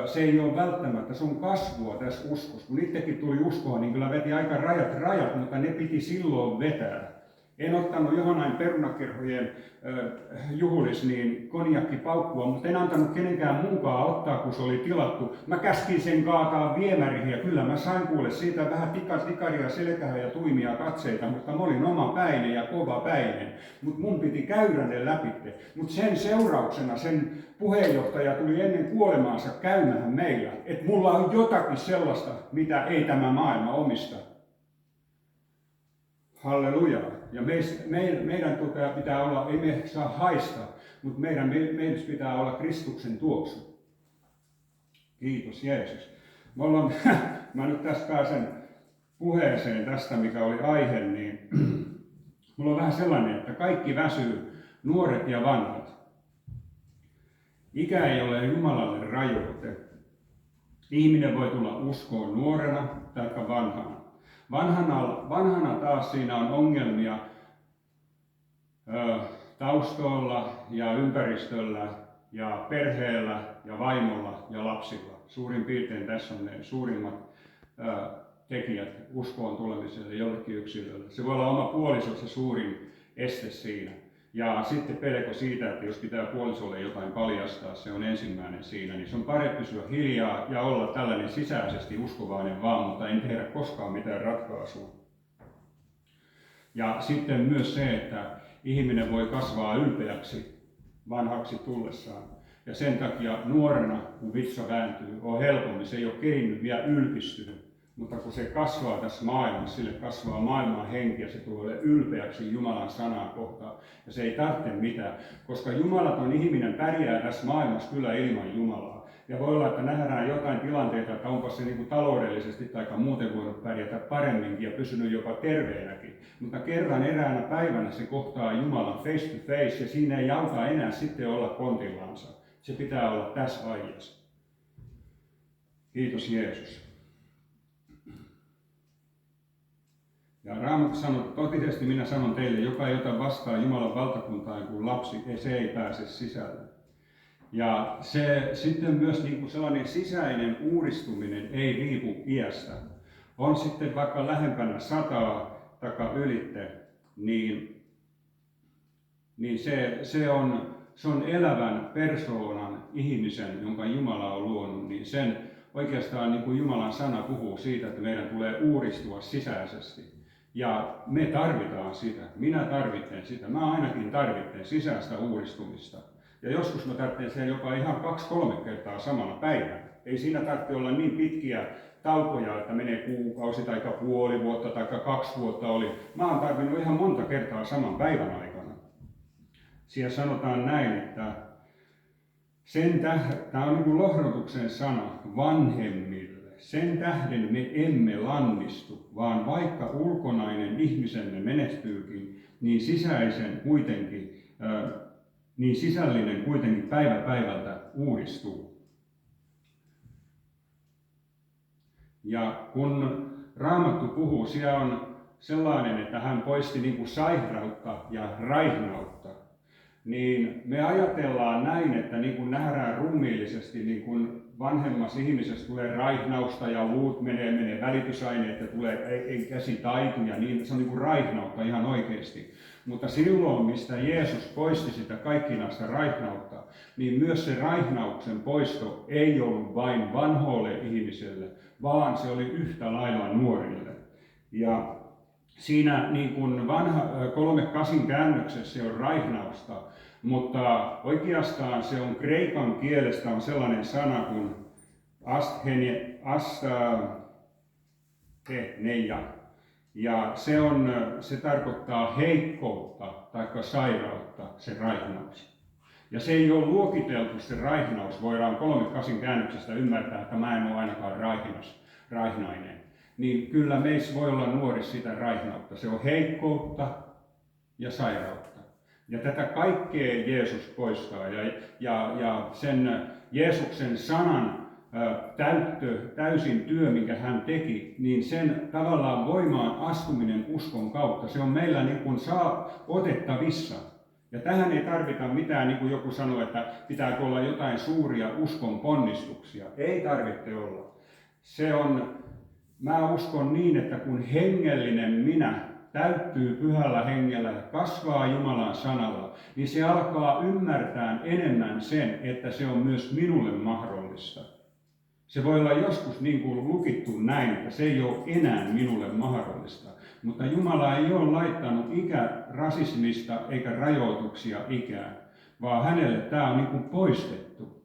se ei ole välttämättä, se on kasvua tässä uskossa. Kun itsekin tuli uskoa, niin kyllä veti aika rajat, mutta ne piti silloin vetää. En ottanut johonain perunakerhojen juhlis niin konjakkipaukkua, mutta en antanut kenenkään muunkaan ottaa, kun se oli tilattu. Mä käskin sen kaataa viemäriin ja kyllä mä sain kuule siitä vähän tikaria selkää ja tuimia katseita, mutta mä olin oma päinen ja kova päinen. Mutta mun piti käydä ne läpitte. Mutta sen seurauksena sen puheenjohtaja tuli ennen kuolemaansa käymään meillä, että mulla on jotakin sellaista, mitä ei tämä maailma omista. Halleluja. Ja meidän pitää olla, ei me saa haista, mutta meidän pitää olla Kristuksen tuoksu. Kiitos Jeesus. Mä nyt tässä pääsen puheeseen tästä, mikä oli aihe, niin mulla on vähän sellainen, että kaikki väsyy, nuoret ja vanhat. Ikä ei ole Jumalalle rajoite. Ihminen voi tulla uskoon nuorena tai vanhana. Vanhana taas siinä on ongelmia taustoilla ja ympäristöllä ja perheellä ja vaimolla ja lapsilla. Suurin piirtein tässä on ne suurimmat tekijät uskoon tulemiselle jollekin yksilölle. Se voi olla oma puoliso se suurin este siinä. Ja sitten pelko siitä, että jos pitää puolisolle jotain paljastaa, se on ensimmäinen siinä, niin se on parempi pysyä hiljaa ja olla tällainen sisäisesti uskovainen vaan, mutta en tehdä koskaan mitään ratkaisua. Ja sitten myös se, että ihminen voi kasvaa ylpeäksi vanhaksi tullessaan. Ja sen takia nuorena, kun vitsa vääntyy, on helpommin, se ei ole kerinnyt vielä ylpistynyt. Mutta kun se kasvaa tässä maailmassa, sille kasvaa maailman henki ja se tulee ylpeäksi Jumalan sanaa kohtaan. Ja se ei tarvitse mitään, koska jumalaton ihminen pärjää tässä maailmassa kyllä ilman Jumalaa. Ja voi olla, että nähdään jotain tilanteita, että onpa se niin kuin taloudellisesti tai muuten voinut pärjätä paremminkin ja pysynyt jopa terveenäkin. Mutta kerran eräänä päivänä se kohtaa Jumalan face to face ja siinä ei auta enää sitten olla kontillansa. Se pitää olla tässä ajassa. Kiitos Jeesus. Ja Raamattu sanoo, että totisesti minä sanon teille, joka ei ota vastaan Jumalan valtakuntaan kuin lapsi, se ei pääse sisälle. Ja se sitten myös niin kuin sellainen sisäinen uudistuminen ei riipu iästä. On sitten vaikka lähempänä 100 tai ylitte, niin se on elävän persoonan ihmisen, jonka Jumala on luonut, niin sen oikeastaan niin kuin Jumalan sana puhuu siitä, että meidän tulee uudistua sisäisesti. Ja me tarvitaan sitä. Minä tarvitsen sitä. Mä ainakin tarvitsen sisäistä uudistumista. Ja joskus mä tarvitsen sen jopa ihan 2-3 kertaa samana päivänä. Ei siinä tarvitse olla niin pitkiä taukoja, että menee kuukausi tai puoli vuotta tai 2 vuotta oli. Mä oon tarvinnut ihan monta kertaa saman päivän aikana. Siellä sanotaan näin, että tämä on niin kuin lohdutuksen sana vanhemmille. Sen tähden me emme lannistu, vaan vaikka ulkonainen ihmisemme menestyykin, niin sisällinen kuitenkin päivä päivältä uudistuu. Ja kun Raamattu puhuu, siellä on sellainen, että hän poisti niin kuin sairautta ja raihnautta. Niin me ajatellaan näin, että niin kuin nähdään ruumiillisesti, niin kuin vanhemmassa ihmisessä tulee raihnausta ja luut menee välitysaineet ja tulee käsitaituja, niin se on niin kuin raihnautta ihan oikeasti. Mutta silloin, mistä Jeesus poisti sitä kaikkinaista raihnautta, niin myös se raihnauksen poisto ei ollut vain vanhoille ihmiselle, vaan se oli yhtä lailla nuorille. Ja siinä niin kuin 3:8 käännöksessä se on raihnausta, mutta oikeastaan se on kreikan kielestä on sellainen sana kuin asthenia. Ja se tarkoittaa heikkoutta tai sairautta, se raihnaus. Ja se ei ole luokiteltu se raihnaus, voidaan 3:8 käännöksestä ymmärtää, että mä en ole ainakaan raihnainen. Niin kyllä meissä voi olla nuori sitä raihnautta. Se on heikkoutta ja sairautta. Ja tätä kaikkea Jeesus poistaa. Ja sen Jeesuksen sanan täysin työ, minkä hän teki, niin sen tavallaan voimaan astuminen uskon kautta, se on meillä niin kuin otettavissa. Ja tähän ei tarvita mitään, niin kuin joku sanoi, että pitääkö olla jotain suuria uskon ponnistuksia. Ei tarvitse olla. Mä uskon niin, että kun hengellinen minä täyttyy pyhällä hengellä ja kasvaa Jumalan sanalla, niin se alkaa ymmärtää enemmän sen, että se on myös minulle mahdollista. Se voi olla joskus niin kuin lukittu näin, että se ei ole enää minulle mahdollista. Mutta Jumala ei ole laittanut rasismista eikä rajoituksia ikään, vaan hänelle tämä on niin kuin poistettu.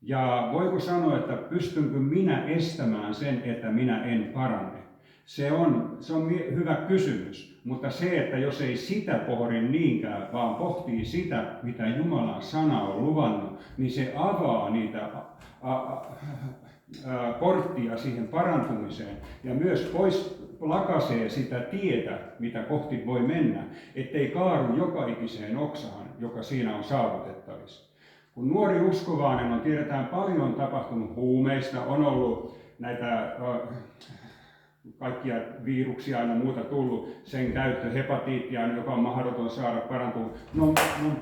Ja voiko sanoa, että pystynkö minä estämään sen, että minä en parane? Se on hyvä kysymys, mutta se, että jos ei sitä pohdi niinkään, vaan pohtii sitä, mitä Jumalan sana on luvannut, niin se avaa niitä porttia siihen parantumiseen ja myös pois lakaisee sitä tietä, mitä kohti voi mennä, ettei kaadu joka ikiseen oksaan, joka siinä on saavutettavissa. Kun nuori uskovainen on, tiedetään paljon tapahtunut huumeista, on ollut näitä kaikkia viruksia ja muuta tullut, sen käyttö, hepatiittia, joka on mahdoton saada parantunut, ne on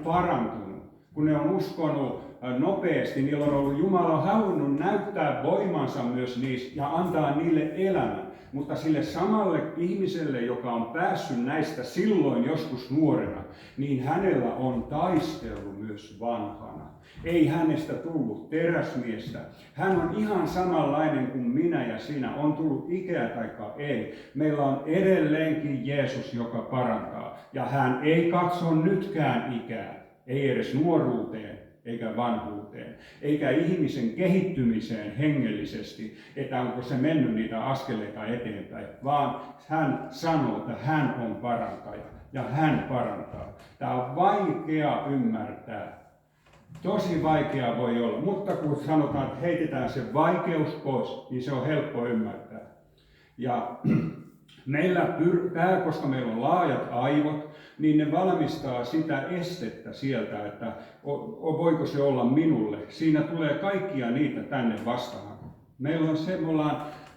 parantunut. Kun ne on uskonut nopeasti, niillä on ollut Jumala halunnut näyttää voimansa myös niistä ja antaa niille elämän. Mutta sille samalle ihmiselle, joka on päässyt näistä silloin joskus nuorena, niin hänellä on taistelu myös vanhana. Ei hänestä tullut teräsmiestä. Hän on ihan samanlainen kuin minä ja sinä. On tullut ikää taikka ei. Meillä on edelleenkin Jeesus, joka parantaa. Ja hän ei katso nytkään ikää. Ei edes nuoruuteen eikä vanhuuteen, eikä ihmisen kehittymiseen hengellisesti, että onko se mennyt niitä askeleita eteenpäin, vaan hän sanoo, että hän on parantaja ja hän parantaa. Tämä on vaikea ymmärtää. Tosi vaikea voi olla, mutta kun sanotaan, että heitetään se vaikeus pois, niin se on helppo ymmärtää. Ja meillä koska meillä on laajat aivot, niin ne valmistaa sitä estettä sieltä, että voiko se olla minulle. Siinä tulee kaikkia niitä tänne vastaan. Meillä on se,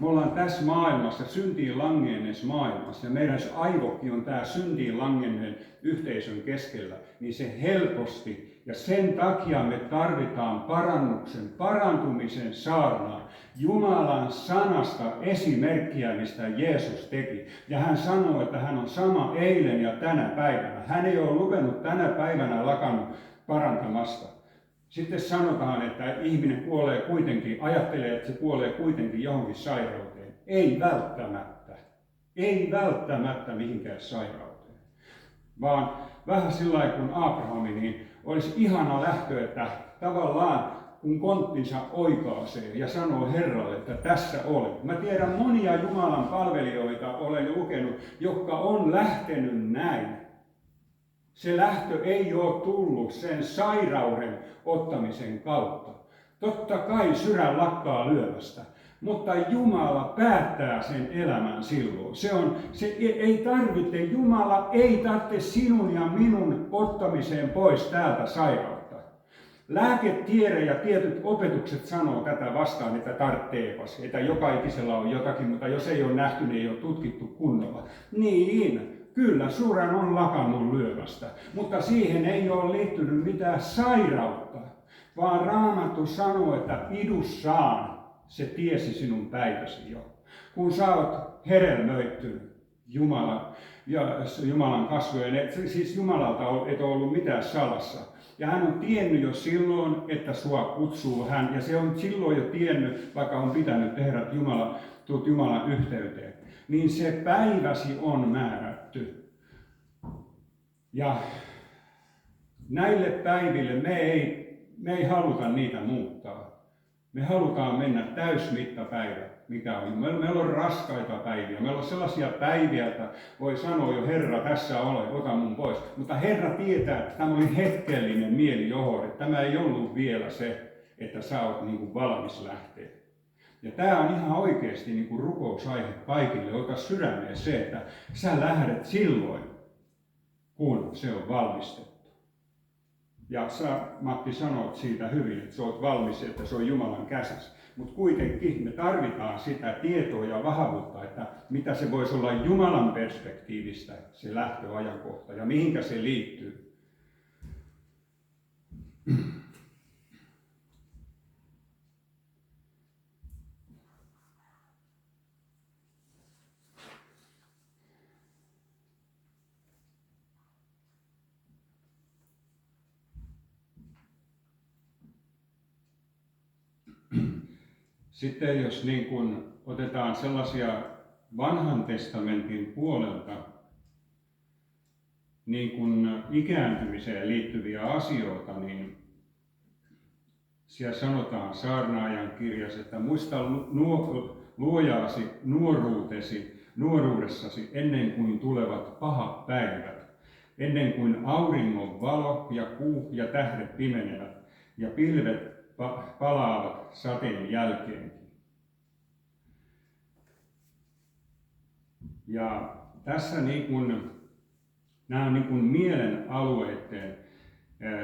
me ollaan tässä maailmassa, syntiin langeenneessa maailmassa, ja meidän aivokin on tämä syntiin langenneen yhteisön keskellä, niin se helposti, ja sen takia me tarvitaan parantumisen saarnaa, Jumalan sanasta esimerkkiä, mistä Jeesus teki. Ja hän sanoo, että hän on sama eilen ja tänä päivänä. Hän ei ole lukenut tänä päivänä lakannut parantamasta. Sitten sanotaan, että ihminen kuolee kuitenkin, ajattelee, että se kuolee kuitenkin johonkin sairauteen. Ei välttämättä. Ei välttämättä mihinkään sairauteen. Vaan vähän sillä lailla kuin Abrahami, niin olisi ihana lähtö, että tavallaan kun konttinsa oikaisee ja sanoo Herralle, että tässä olet. Mä tiedän monia Jumalan palvelijoita, olen lukenut, jotka on lähtenyt näin. Se lähtö ei ole tullut sen sairauden ottamisen kautta. Totta kai sydän lakkaa lyömästä, mutta Jumala päättää sen elämän silloin. Jumala ei tarvitse sinun ja minun ottamiseen pois täältä sairautta. Lääketiede ja tietyt opetukset sanoo tätä vastaan, että tarvitseepas, että joka ikisellä on jotakin, mutta jos ei ole nähty, niin ei ole tutkittu kunnolla. Niin. Kyllä, sydän on lakannut lyömästä, mutta siihen ei ole liittynyt mitään sairautta, vaan Raamattu sanoo, että idussaan se tiesi sinun päiväsi jo. Kun sä oot hedelmöittynyt Jumalan kasvojen, siis Jumalalta et ole ollut mitään salassa. Ja hän on tiennyt jo silloin, että sua kutsuu hän, ja se on silloin jo tiennyt, vaikka on pitänyt tehdä, että tulet Jumalan yhteyteen. Niin se päiväsi on määrätty. Ja näille päiville me ei haluta niitä muuttaa. Me halutaan mennä täysmittapäivä, mikä on. Meillä on raskaita päiviä. Meillä on sellaisia päiviä, että voi sanoa jo Herra, tässä ole, ota mun pois. Mutta Herra tietää, että tämä oli hetkellinen mielijohde. Tämä ei ollut vielä se, että sä oot niin kuin valmis lähteä. Ja tämä on ihan oikeasti niin kuin rukousaihe kaikille. Ota sydämeen se, että sä lähdet silloin, kun se on valmistettu. Ja sä, Matti, sanoit siitä hyvin, että sä oot valmis, että se on Jumalan käsissä. Mutta kuitenkin me tarvitaan sitä tietoa ja vahvuutta, että mitä se voisi olla Jumalan perspektiivistä, se lähtöajankohta ja mihinkä se liittyy. Sitten jos niin kun otetaan sellaisia vanhan testamentin puolelta niin kun ikääntymiseen liittyviä asioita, niin siellä sanotaan saarnaajan kirjassa, että muista luojaasi nuoruutesi, nuoruudessasi ennen kuin tulevat pahat päivät, ennen kuin auringon valo ja kuu ja tähdet pimenevät ja pilvet palaavat sateen jälkeenkin. Ja tässä nämä on mielen alueiden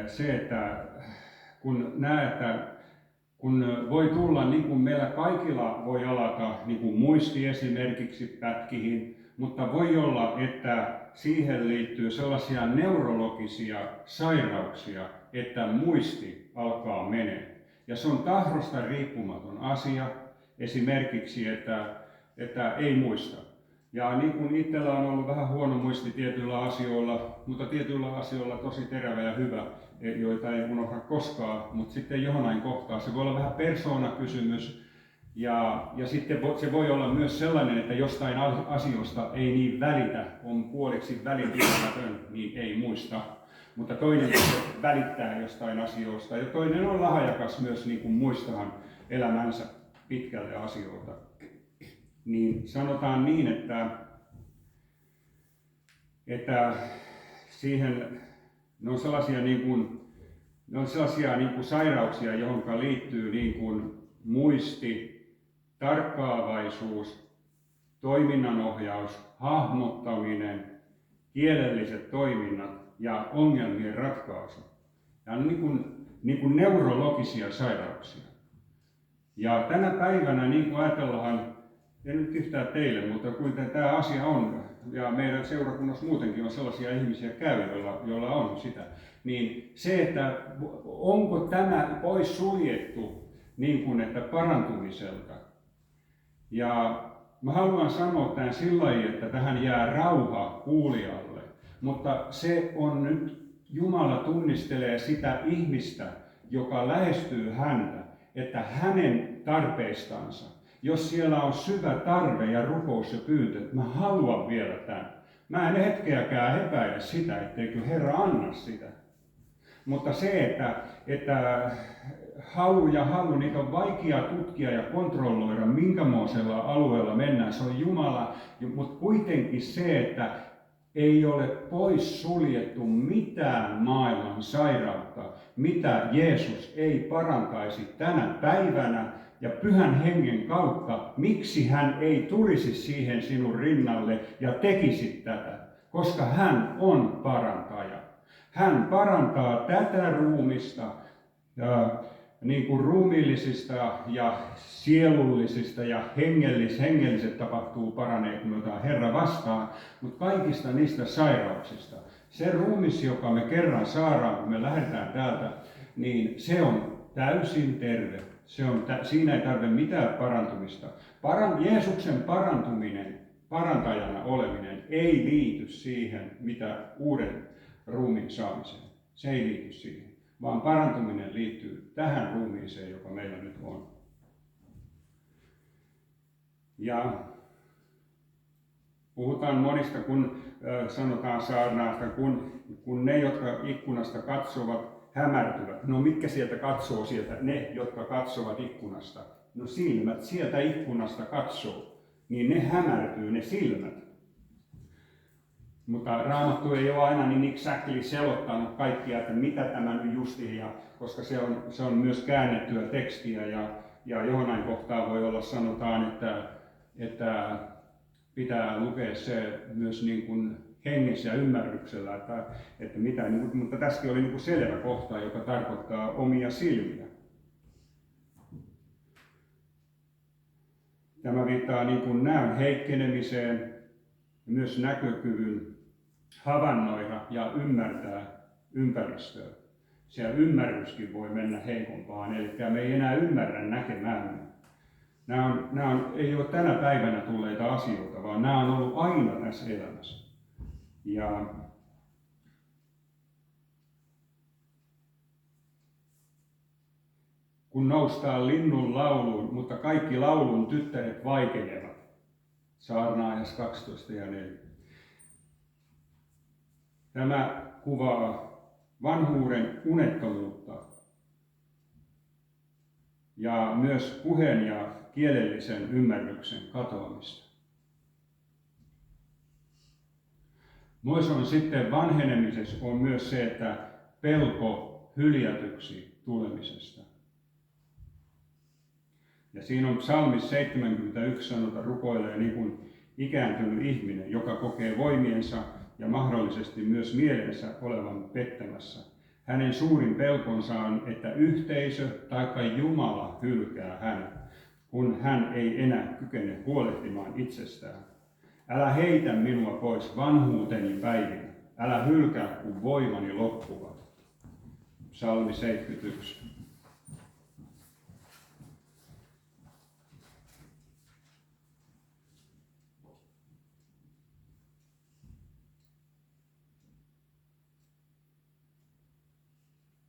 se, että kun kun voi tulla, niin kuin meillä kaikilla voi alkaa muisti esimerkiksi pätkihin, mutta voi olla, että siihen liittyy sellaisia neurologisia sairauksia, että muisti alkaa menee. Ja se on tahdosta riippumaton asia, esimerkiksi, että ei muista. Ja niin kuin itsellä on ollut vähän huono muisti tietyillä asioilla, mutta tietyillä asioilla tosi terävä ja hyvä, joita ei unohda koskaan, mutta sitten johonain kohtaa se voi olla vähän persoonakysymys. Ja sitten se voi olla myös sellainen, että jostain asioista ei niin välitä, on puoliksi välinpitämätön, niin ei muista. Mutta toinen välittää jostain asioista ja toinen on lahjakas myös muistahan elämänsä pitkälle asioita. Niin sanotaan niin, että siihen ne on sellaisia sairauksia, johon liittyy muisti, tarkkaavaisuus, toiminnanohjaus, hahmottaminen, kielelliset toiminnat ja ongelmien ratkaisu. Nämä on neurologisia sairauksia. Ja tänä päivänä ajatellaan, en nyt yhtään teille, mutta kuinka tämä asia on, ja meidän seurakunnassa muutenkin on sellaisia ihmisiä joilla on sitä, niin se, että onko tämä pois suljettu että parantumiselta. Ja mä haluan sanoa tämän sillä lailla, että tähän jää rauha kuulijalle, mutta se on nyt, Jumala tunnistelee sitä ihmistä, joka lähestyy häntä, että hänen tarpeistansa, jos siellä on syvä tarve ja rukous ja pyyntö, että mä haluan vielä tämän. Mä en hetkeäkään epäile sitä, etteikö Herra anna sitä. Mutta se, että halu, niitä on vaikea tutkia ja kontrolloida, minkämoisella alueella mennään. Se on Jumala, mutta kuitenkin se, että ei ole pois suljettu mitään maailman sairautta, mitä Jeesus ei parantaisi tänä päivänä ja Pyhän Hengen kautta, miksi hän ei tulisi siihen sinun rinnalle ja tekisi tätä, koska hän on parantaja. Hän parantaa tätä ruumista, ruumiillisista ja sielullisista ja hengelliset tapahtuu paranee, kun me otetaan Herra vastaan, mutta kaikista niistä sairauksista. Se ruumis, joka me kerran saadaan, kun me lähdetään täältä, niin se on täysin terve. Siinä ei tarvitse mitään parantumista. Jeesuksen parantuminen, parantajana oleminen, ei liity siihen, mitä uuden ruumiin saamiseen. Se ei liity siihen, vaan parantuminen liittyy tähän ruumiiseen, joka meillä nyt on. Ja puhutaan monista, kun sanotaan saarnaasta, kun ne, jotka ikkunasta katsovat, hämärtyvät. No mitkä sieltä katsoo sieltä? Ne, jotka katsovat ikkunasta. No silmät sieltä ikkunasta katsoo, niin ne hämärtyy, ne silmät. Mutta Raamattu ei ole aina niin exactly selottanut kaikkia, että mitä tämä nyt justi, koska se on myös käännettyä tekstiä ja johonain kohtaa voi olla sanotaan, että pitää lukea se myös hengessä ja ymmärryksellä, että mitä, mutta tässäkin oli selvä kohta, joka tarkoittaa omia silmiä. Tämä viittaa näön heikkenemiseen, myös näkökyvyn havainnoida ja ymmärtää ympäristöä. Siellä ymmärryskin voi mennä heikompaan, eli me ei enää ymmärrä näkemään. Nämä ei ole tänä päivänä tulleita asioita, vaan nämä on ollut aina tässä elämässä. Ja kun noustaan linnun lauluun, mutta kaikki laulun tyttäret vaikenevat. Saarnaajas 12 ja 4. Tämä kuvaa vanhuuden unettomuutta ja myös puheen ja kielellisen ymmärryksen katoamista. Myös on sitten vanhenemisessa on myös se, että pelko hyljätyksi tulemisesta. Ja siinä on psalmissa 71 sanota rukoilee niin kuin ikääntynyt ihminen, joka kokee voimiensa ja mahdollisesti myös mielensä olevan pettämässä. Hänen suurin pelkonsa on, että yhteisö tai Jumala hylkää hänet, kun hän ei enää kykene huolehtimaan itsestään. Älä heitä minua pois vanhuuteni päivinä. Älä hylkää, kun voimani loppuvat. Psalmi 71.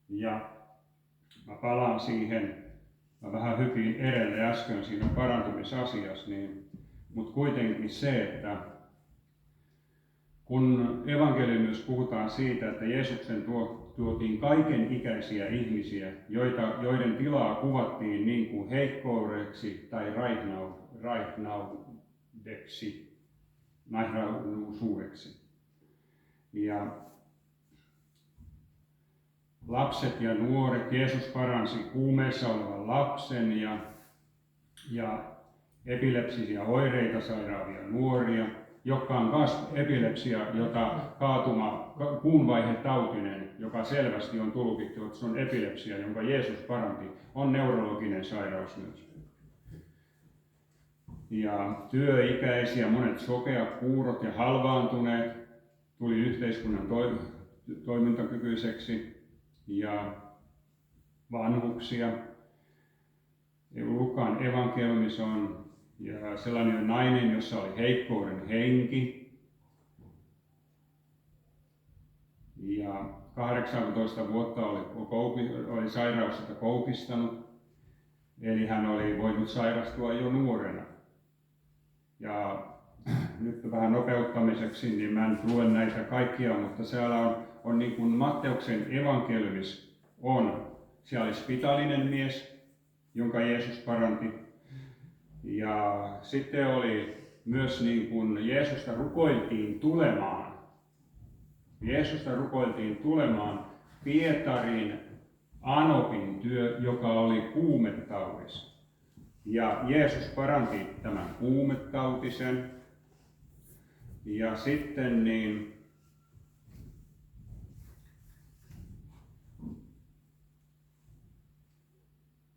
Ja mä palaan siihen, mä vähän hypin edelle äsken siinä parantumisasiassa, mutta kuitenkin se, että kun evankeliumissa puhutaan siitä, että Jeesuksen tuotiin kaiken ikäisiä ihmisiä, joiden tilaa kuvattiin niin kuin heikkoudeksi tai raihnausuudeksi. Ja lapset ja nuoret, Jeesus paransi kuumeessa olevan lapsen ja epilepsisiä oireita sairaavia nuoria, jotka on myös epilepsia, jota kuunvaihetautinen, joka selvästi on tulkittu, että se on epilepsia, jonka Jeesus paranti, on neurologinen sairaus myös. Ja työikäisiä, monet sokeat, kuurot ja halvaantuneet tuli yhteiskunnan toimintakykyiseksi ja vanhuksia. Lukaan evankeliumissa on ja sellainen nainen, jossa oli heikkouden henki. Ja 18 vuotta oli sairaus sitä koukistanut. Eli hän oli voinut sairastua jo nuorena. Ja nyt vähän nopeuttamiseksi, niin mä en lue näitä kaikkia, mutta siellä on niin kuin Matteuksen evankeliumissa on. Siellä oli spitaalinen mies, jonka Jeesus paranti. Ja sitten oli myös niin kuin Jeesusta rukoiltiin tulemaan Pietarin Anopin työ, joka oli kuumetaudissa. Ja Jeesus paranti tämän kuumetautisen. Ja sitten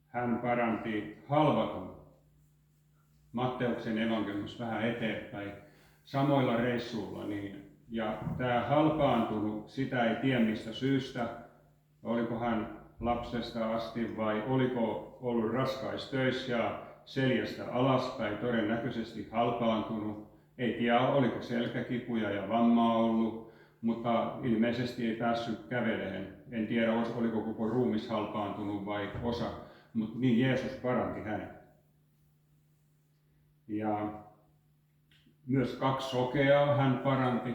hän paranti halvatun. Matteuksen evankeliumissa vähän eteenpäin samoilla reissuilla. Ja tämä halpaantunut, sitä ei tiedä mistä syystä, oliko hän lapsesta asti vai oliko ollut raskaistöissä ja seljästä alaspäin, todennäköisesti halpaantunut. Ei tiedä, oliko selkäkipuja ja vammaa ollut, mutta ilmeisesti ei päässyt kävelemään. En tiedä, oliko koko ruumis halpaantunut vai osa, mutta niin Jeesus paranti hänet. Ja myös 2 sokeaa hän paranti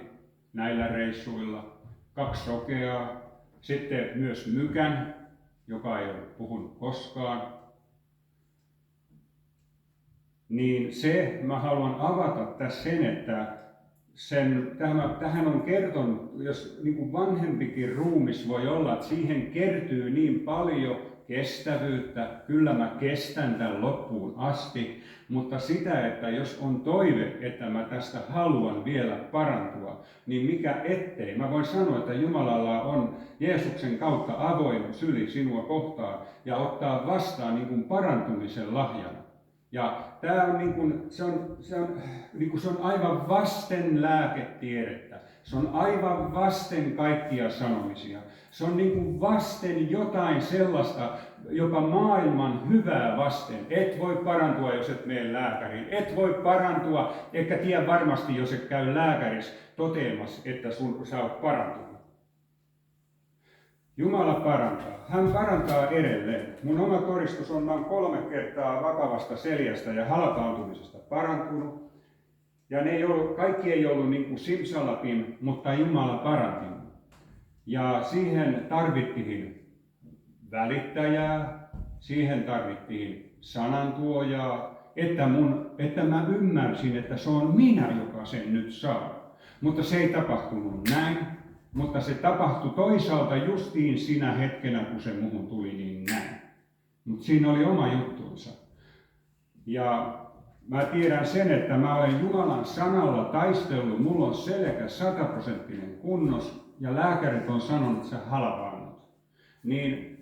näillä reissuilla. 2 sokeaa. Sitten myös mykän, joka ei ole puhunut koskaan. Niin se mä haluan avata tässä sen, että tähän on kertonut, jos niin kuin vanhempikin ruumis voi olla, että siihen kertyy niin paljon kestävyyttä, kyllä mä kestän tämän loppuun asti, mutta sitä, että jos on toive, että mä tästä haluan vielä parantua, niin mikä ettei. Mä voin sanoa, että Jumalalla on Jeesuksen kautta avoin syli sinua kohtaan ja ottaa vastaan niin kuin parantumisen lahjana. Ja tämä on se on aivan vasten lääketiedettä. Se on aivan vasten kaikkia sanomisia. Se on niin kuin vasten jotain sellaista, jopa maailman hyvää vasten. Et voi parantua, jos et mene lääkäriin. Et voi parantua, etkä tiedä varmasti, jos et käy lääkärissä toteamassa, että sä oot parantunut. Jumala parantaa. Hän parantaa edelleen. Mun oma todistus on, mä oon 3 kertaa vakavasta seljästä ja halpaantumisesta parantunut. Ja kaikki ei ollut niin kuin simsalapin, mutta Jumala paranti. Ja siihen tarvittiin välittäjää, siihen tarvittiin sanantuojaa, että mä ymmärsin, että se on minä, joka sen nyt saa. Mutta se ei tapahtunut näin, mutta se tapahtui toisaalta justiin siinä hetkenä, kun se muhun tuli, niin näin. Mutta siinä oli oma juttuunsa. Ja mä tiedän sen, että mä olen Jumalan sanalla taistellut, mulla on selkä 100% kunnos ja lääkärit on sanonut, että sä halvaannut. Niin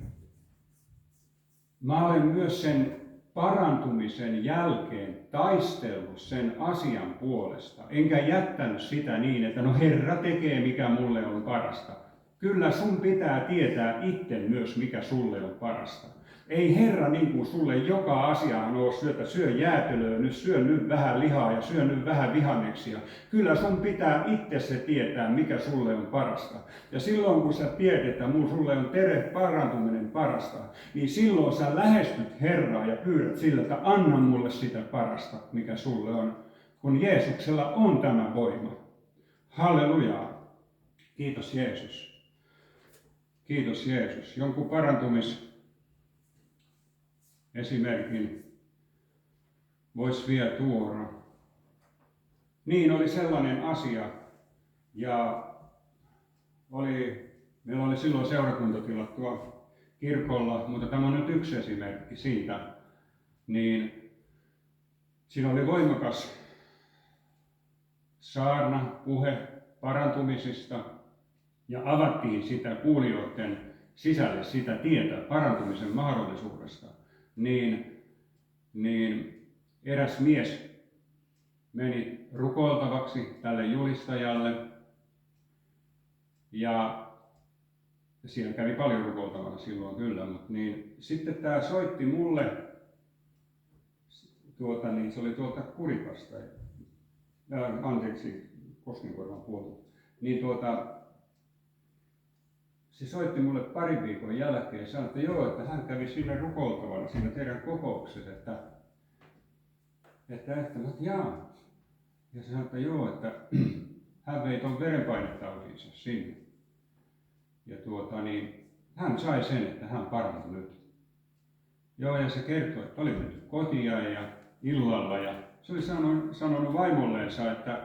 mä olen myös sen parantumisen jälkeen taistellut sen asian puolesta. Enkä jättänyt sitä niin, että no Herra tekee mikä mulle on parasta. Kyllä sun pitää tietää itse myös mikä sulle on parasta. Ei Herra niin kuin sulle joka asiaan ole syö jäätelöä, nyt syö nyt vähän lihaa ja syö nyt vähän vihanneksia. Kyllä sun pitää itse se tietää, mikä sulle on parasta. Ja silloin kun sä tiedät, että sulle on parantuminen parasta, niin silloin sä lähestyt Herraa ja pyydät sillä, että anna mulle sitä parasta, mikä sulle on. Kun Jeesuksella on tämä voima. Hallelujaa. Kiitos Jeesus. Kiitos Jeesus. Jonkun esimerkin voisi vielä tuoda. Niin oli sellainen asia, ja meillä oli silloin seurakuntatilat tuolla kirkolla, mutta tämä on nyt yksi esimerkki siitä. Niin siinä oli voimakas saarna, puhe parantumisista, ja avattiin sitä kuulijoiden sisälle sitä tietä parantumisen mahdollisuudesta. Niin eräs mies meni rukoiltavaksi tälle julistajalle ja siellä kävi paljon rukoiltavana silloin kyllä, mutta niin sitten tämä soitti mulle, se oli tuolta Kurikasta, Koskenkorvan puolelta, niin se soitti mulle parin viikon jälkeen ja sanoi, että joo, että hän kävi sinne rukoiltavana siinä teidän kokouksessa, että jaa. Ja se sanoi, että joo, että hän vei ton verenpainetautinsa sinne. Ja hän sai sen, että hän parantui nyt. Joo, ja se kertoi, että oli mennyt kotiin ja illalla ja se oli sanonut vaimolleensa, että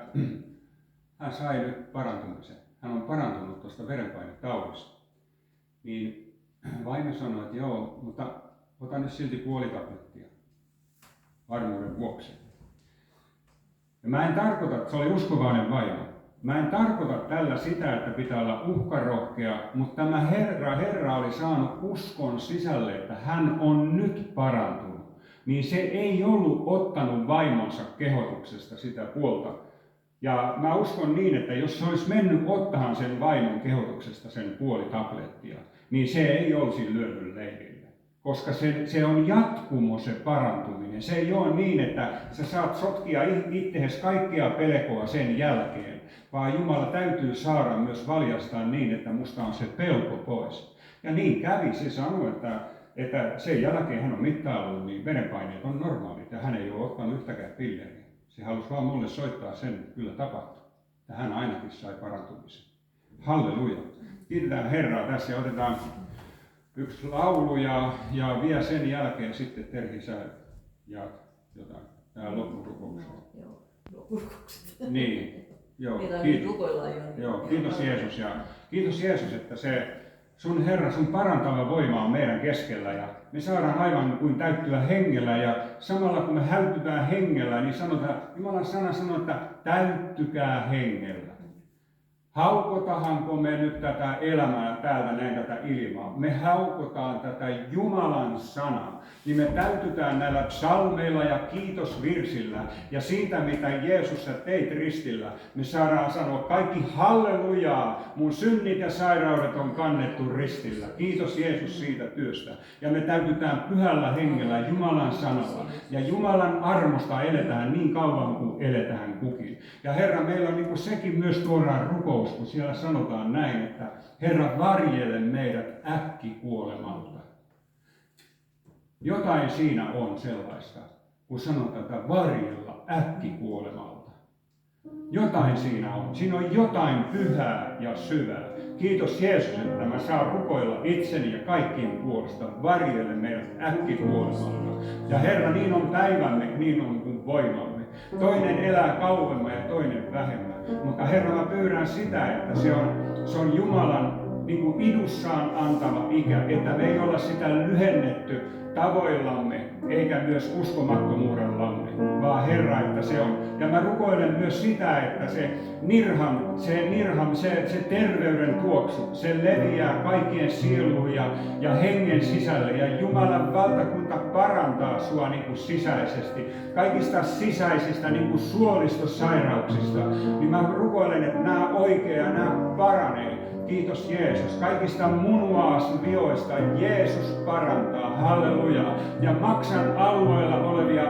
hän sai nyt parantumisen. Hän on parantunut tuosta verenpainetaudista. Niin vaimo sanoi, että joo, mutta ota nyt silti puoli tablettia varmuuden vuoksi. Ja mä en tarkoita, että se oli uskovainen vaimo. Mä en tarkoita tällä sitä, että pitää olla uhkarohkea, mutta tämä Herra oli saanut uskon sisälle, että hän on nyt parantunut. Niin se ei ollut ottanut vaimonsa kehotuksesta sitä puolta. Ja mä uskon niin, että jos se olisi mennyt ottamaan sen vaimon kehotuksesta sen puoli tablettia, niin se ei olisi lyönyt leirille. Koska se on jatkumo se parantuminen. Se ei ole niin, että sä saat sotkia itseäsi kaikkea pelkoa sen jälkeen, vaan Jumala täytyy saada myös valjastaa niin, että musta on se pelko pois. Ja niin kävi, se sanoi, että sen jälkeen hän on mittaillut, niin verenpaineet on normaalit ja hän ei ole ottanut yhtäkään pilleriä. Se halusi vaan mulle soittaa sen, että kyllä tapahtui. Ja hän ainakin sai parantumisen. Halleluja. Kiitetään Herraa tässä ja otetaan yksi laulu ja vielä sen jälkeen sitten Terhi sä ja jotain tähän loppurukouksen. Joo, loppurukoukset. Niin, joo. Kiitos Jeesus ja kiitos Jeesus, että se sun Herra, sun parantava voima on meidän keskellä ja me saadaan aivan kuin täyttyä hengellä ja samalla kun me häytytään hengellä, niin Jumalan sana sanoo, että täyttykää hengellä. Haukotaanko me nyt tätä elämää täältä näin tätä ilmaa? Me haukotaan tätä Jumalan sanaa. Niin me täytytään näillä psalmeilla ja kiitosvirsillä ja siitä mitä Jeesus sä teit ristillä. Me saadaan sanoa kaikki hallelujaa, mun synnit ja sairaudet on kannettu ristillä. Kiitos Jeesus siitä työstä. Ja me täytytään pyhällä hengellä Jumalan sanalla. Ja Jumalan armosta eletään niin kauan kuin eletään kukin. Ja Herra, meillä on niin kuin sekin myös tuodaan rukous, kun siellä sanotaan näin, että Herra varjele meidät äkkikuolemalta. Jotain siinä on sellaista, kun sanotaan, että varjella äkkikuolemalta. Jotain siinä on. Siinä on jotain pyhää ja syvää. Kiitos Jeesus, että mä saan rukoilla itseni ja kaikkien puolesta varjelle meidät äkkikuolemalta. Ja Herra, niin on päivämme, niin on kuin voimamme. Toinen elää kauemmin ja toinen vähemmän. Mutta Herra, mä pyydän sitä, että se on Jumalan niin kuin idussaan antama ikä, että me ei olla sitä lyhennetty tavoillamme, eikä myös uskomattomuudellamme, vaan Herra, että se on. Ja mä rukoilen myös sitä, että se terveyden tuoksu, se leviää kaikkien sieluun ja hengen sisälle. Ja Jumalan valtakunta parantaa sua niin kuin sisäisesti. Kaikista sisäisistä niin kuin suolistosairauksista. Niin mä rukoilen, että nämä oikein ja nämä paranee. Kiitos Jeesus. Kaikista munuaisvioista Jeesus parantaa. Halleluja. Ja Maksan alueella olevia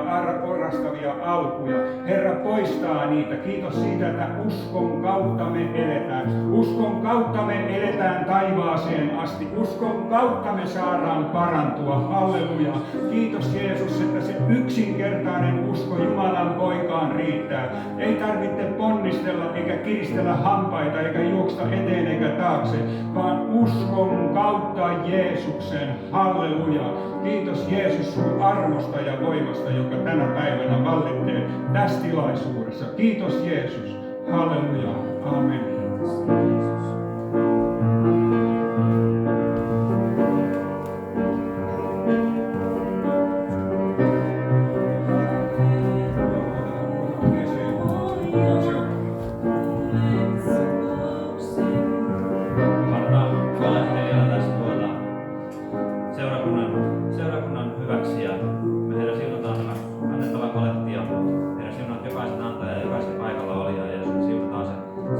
orastavia alkuja. Herra poistaa niitä. Kiitos siitä, että uskon kautta me eletään. Uskon kautta me eletään taivaaseen asti. Uskon kautta me saadaan parantua. Halleluja. Kiitos Jeesus, että se yksinkertainen usko Jumalan poikaan riittää. Ei tarvitse ponnistella eikä kiristellä hampaita eikä juoksta eteen eikä taakse, vaan uskon kautta Jeesuksen. Halleluja. Kiitos Jeesus sun armosta ja voimasta, joka tänä päivänä vallitsee tässä tilaisuudessa. Kiitos Jeesus. Halleluja. Amen. Seurakunnan hyväksi ja me Herra siunataan nämä annettava koletti ja Herra siunaat jokaisen antaja ja jokaisen paikalla olija ja Jeesus siunataan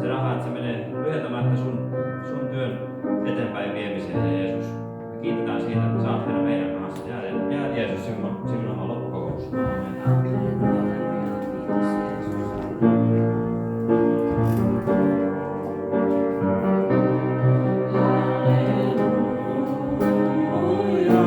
se raha, että se menee lyhentämättä sun työn eteenpäin viemiseen ja Jeesus. Me kiitetään siitä, että saat Herra meidän kanssa. Jää Jeesus siunaamaan loppukokousta. Amen. Halleluja.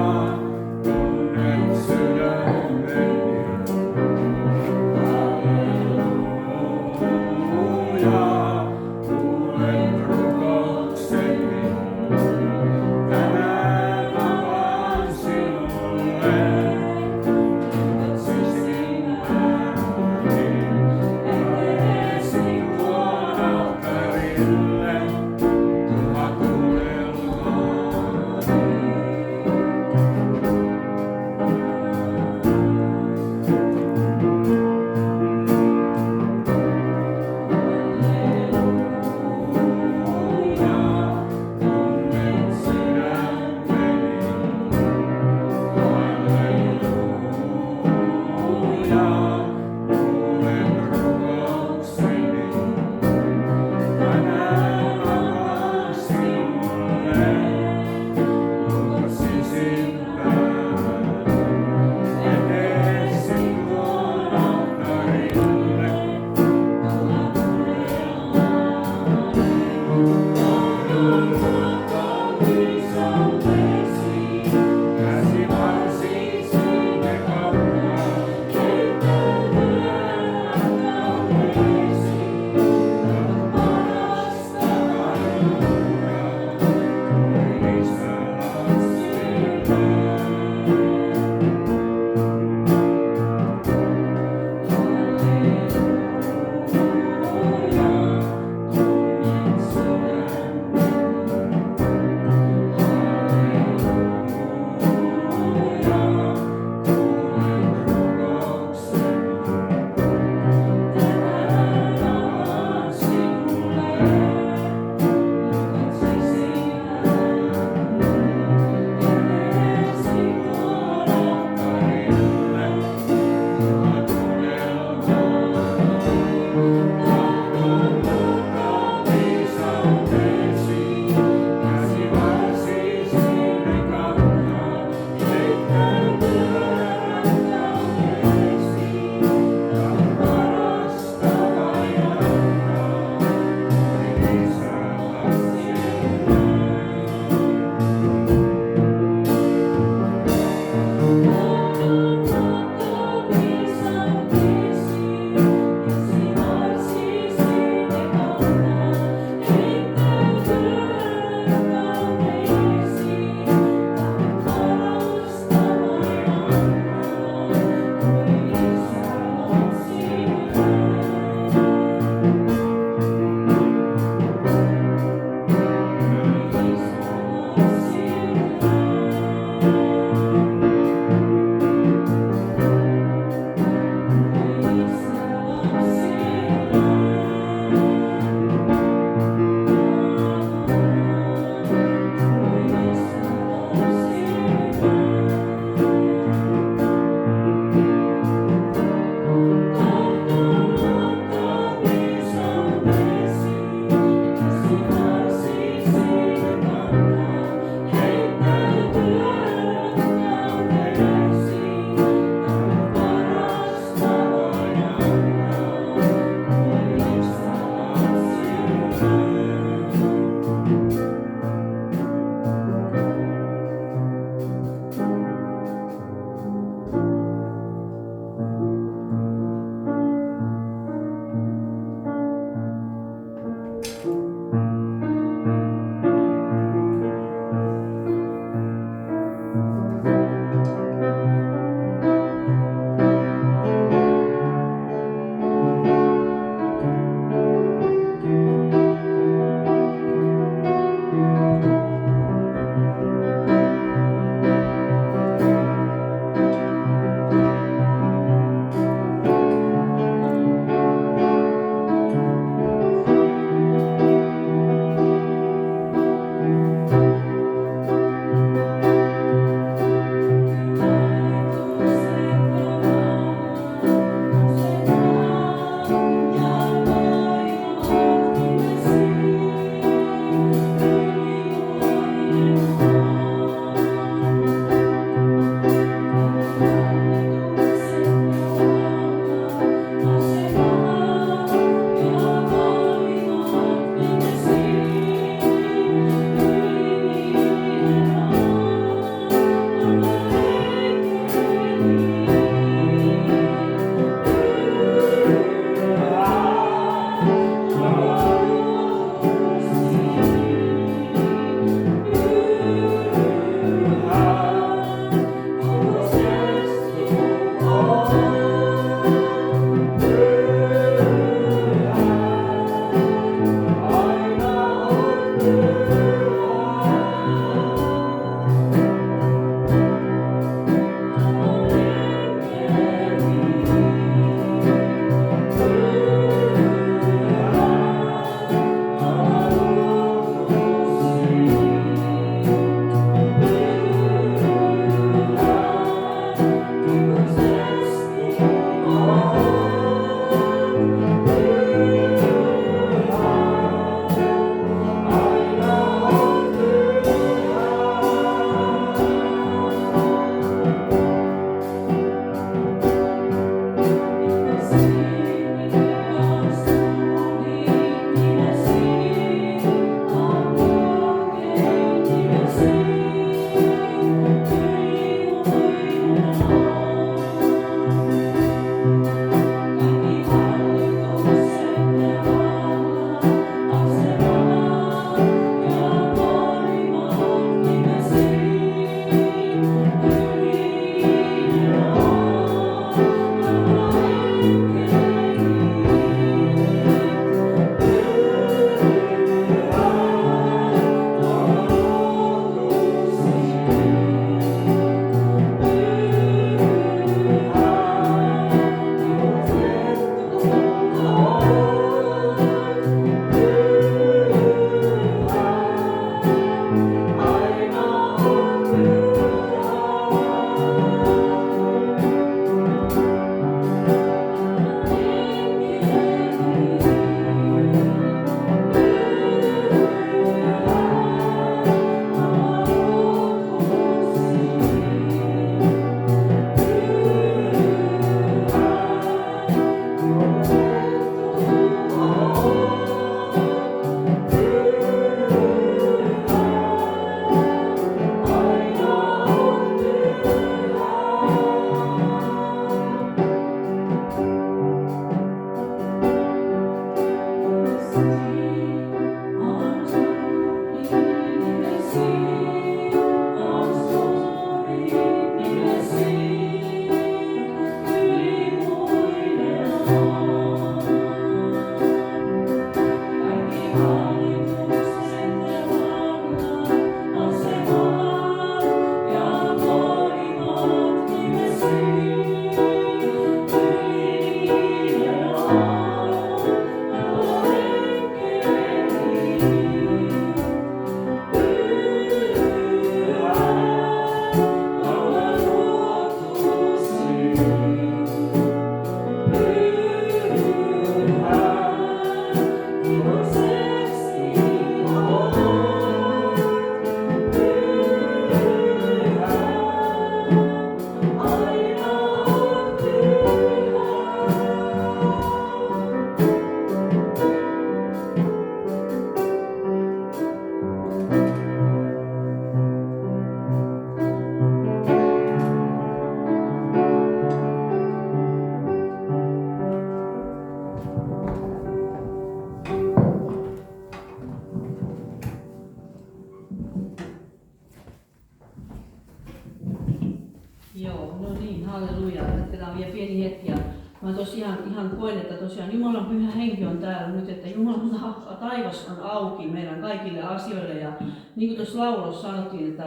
No niin, halleluja. Jatketaan vielä pieni hetki. Ja mä tosiaan ihan koen, että tosiaan Jumalan pyhä henki on täällä nyt, että Jumalan taivas on auki meidän kaikille asioille. Ja niin kuin tuossa laulussa sanottiin,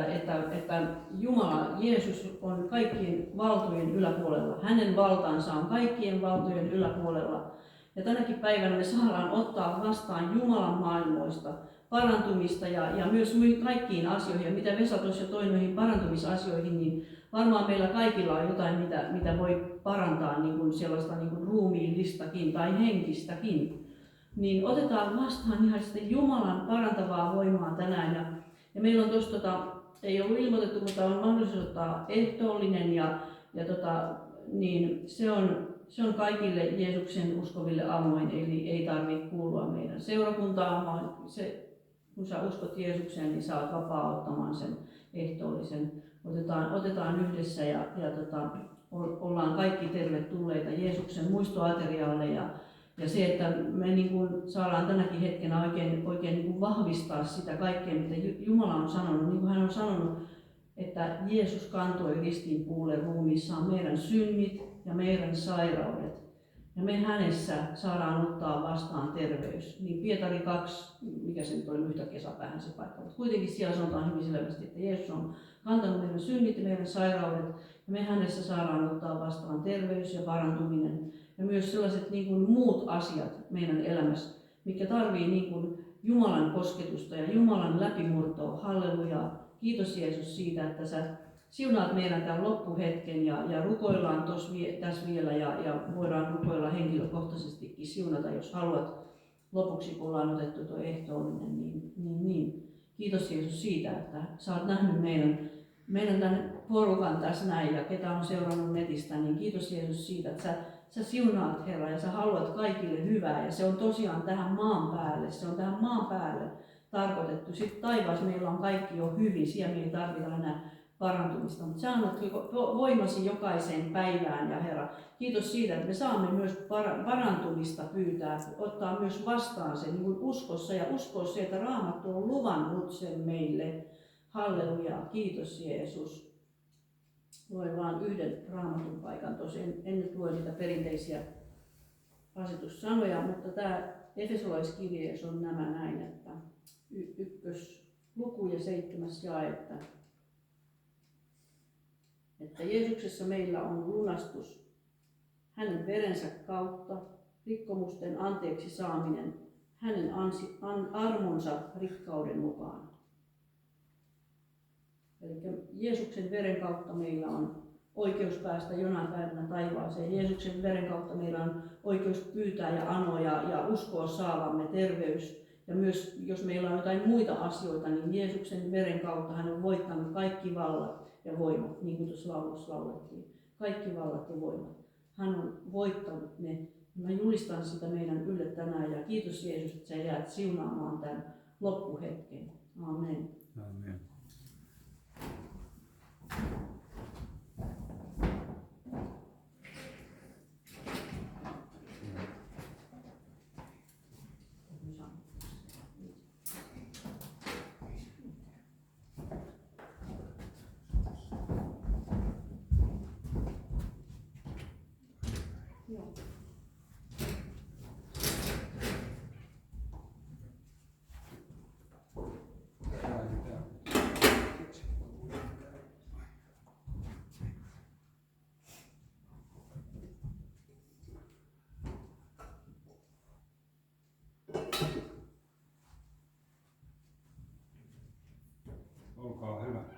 että Jumala, Jeesus on kaikkien valtojen yläpuolella. Hänen valtaansa on kaikkien valtojen yläpuolella. Ja tänäkin päivänä me saadaan ottaa vastaan Jumalan maailmoista parantumista ja myös kaikkiin asioihin. Ja mitä Vesa tuossa toi noihin parantumisasioihin, niin varmaan meillä kaikilla on jotain, mitä voi parantaa niin kuin sellaista niin kuin ruumiillistakin tai henkistäkin. Niin otetaan vastaan ihan sitten Jumalan parantavaa voimaa tänään. Ja meillä on tuossa, ei ollut ilmoitettu, mutta on mahdollisuus ottaa ehtoollinen niin se on kaikille Jeesuksen uskoville avoin, eli ei tarvitse kuulua meidän seurakuntaan, vaan kun sä uskot Jeesukseen, niin sä oot vapaa ottamaan sen ehtoollisen. Otetaan yhdessä ja ollaan kaikki tervetulleita Jeesuksen muistoaterialle ja se, että me niin kuin saadaan tänäkin hetkenä oikein niin kuin vahvistaa sitä kaikkea, mitä Jumala on sanonut. Niin kuin hän on sanonut, että Jeesus kantoi ristinpuulle ruumiissaan meidän synnit ja meidän sairaudet. Ja me hänessä saadaan ottaa vastaan terveys. Niin Pietari 2, mikä se nyt oli yhtä kesäpäähän se paikka, mutta kuitenkin siellä sanotaan hyvin selvästi, että Jeesus on kantanut meidän synnit ja meidän sairaudet. Ja me hänessä saadaan ottaa vastaan terveys ja parantuminen. Ja myös sellaiset niin kuin muut asiat meidän elämässä, mikä tarvii niin kuin Jumalan kosketusta ja Jumalan läpimurtoa. Hallelujaa. Kiitos Jeesus siitä, että sä siunaat meidän tämän loppuhetken ja rukoillaan tässä vielä ja voidaan rukoilla henkilökohtaisestikin siunata, jos haluat lopuksi, kun ollaan otettu tuo ehtoollinen. Niin. Kiitos Jeesus siitä, että sä oot nähnyt meidän tämän porukan tässä näin ja ketä on seurannut netistä, niin kiitos Jeesus siitä, että sä siunaat Herra ja sä haluat kaikille hyvää ja se on tosiaan tähän maan päälle, se on tähän maan päälle tarkoitettu. Sitten taivaassa meillä on kaikki jo hyvin, siellä me ei tarvita enää parantumista, mutta sä annat voimasi jokaiseen päivään ja Herra, kiitos siitä, että me saamme myös parantumista pyytää, ottaa myös vastaan sen niin kuin uskossa ja uskoa se, että Raamattu on luvannut sen meille. Halleluja, kiitos Jeesus. Luen vaan yhden Raamatun paikan, tosin en nyt lue niitä perinteisiä asetussanoja, mutta tämä Efesolaiskirjeessä on nämä näin, että ykkösluku ja 7. jae, että Jeesuksessa meillä on lunastus hänen verensä kautta, rikkomusten anteeksi saaminen hänen armonsa rikkauden mukaan. Eli Jeesuksen veren kautta meillä on oikeus päästä jonain päivänä taivaaseen. Jeesuksen veren kautta meillä on oikeus pyytää ja anoa ja uskoa saavamme terveys. Ja myös jos meillä on jotain muita asioita, niin Jeesuksen veren kautta hän on voittanut kaikki vallat ja voimat, niin kuin tuossa laulussa laulettiin. Kaikki vallat ja voimat. Hän on voittanut ne. Mä julistan sitä meidän ylle tänään ja kiitos Jeesus, että sä jäät siunaamaan tämän loppuhetken. Amen. Amen. Olkaa hyvä.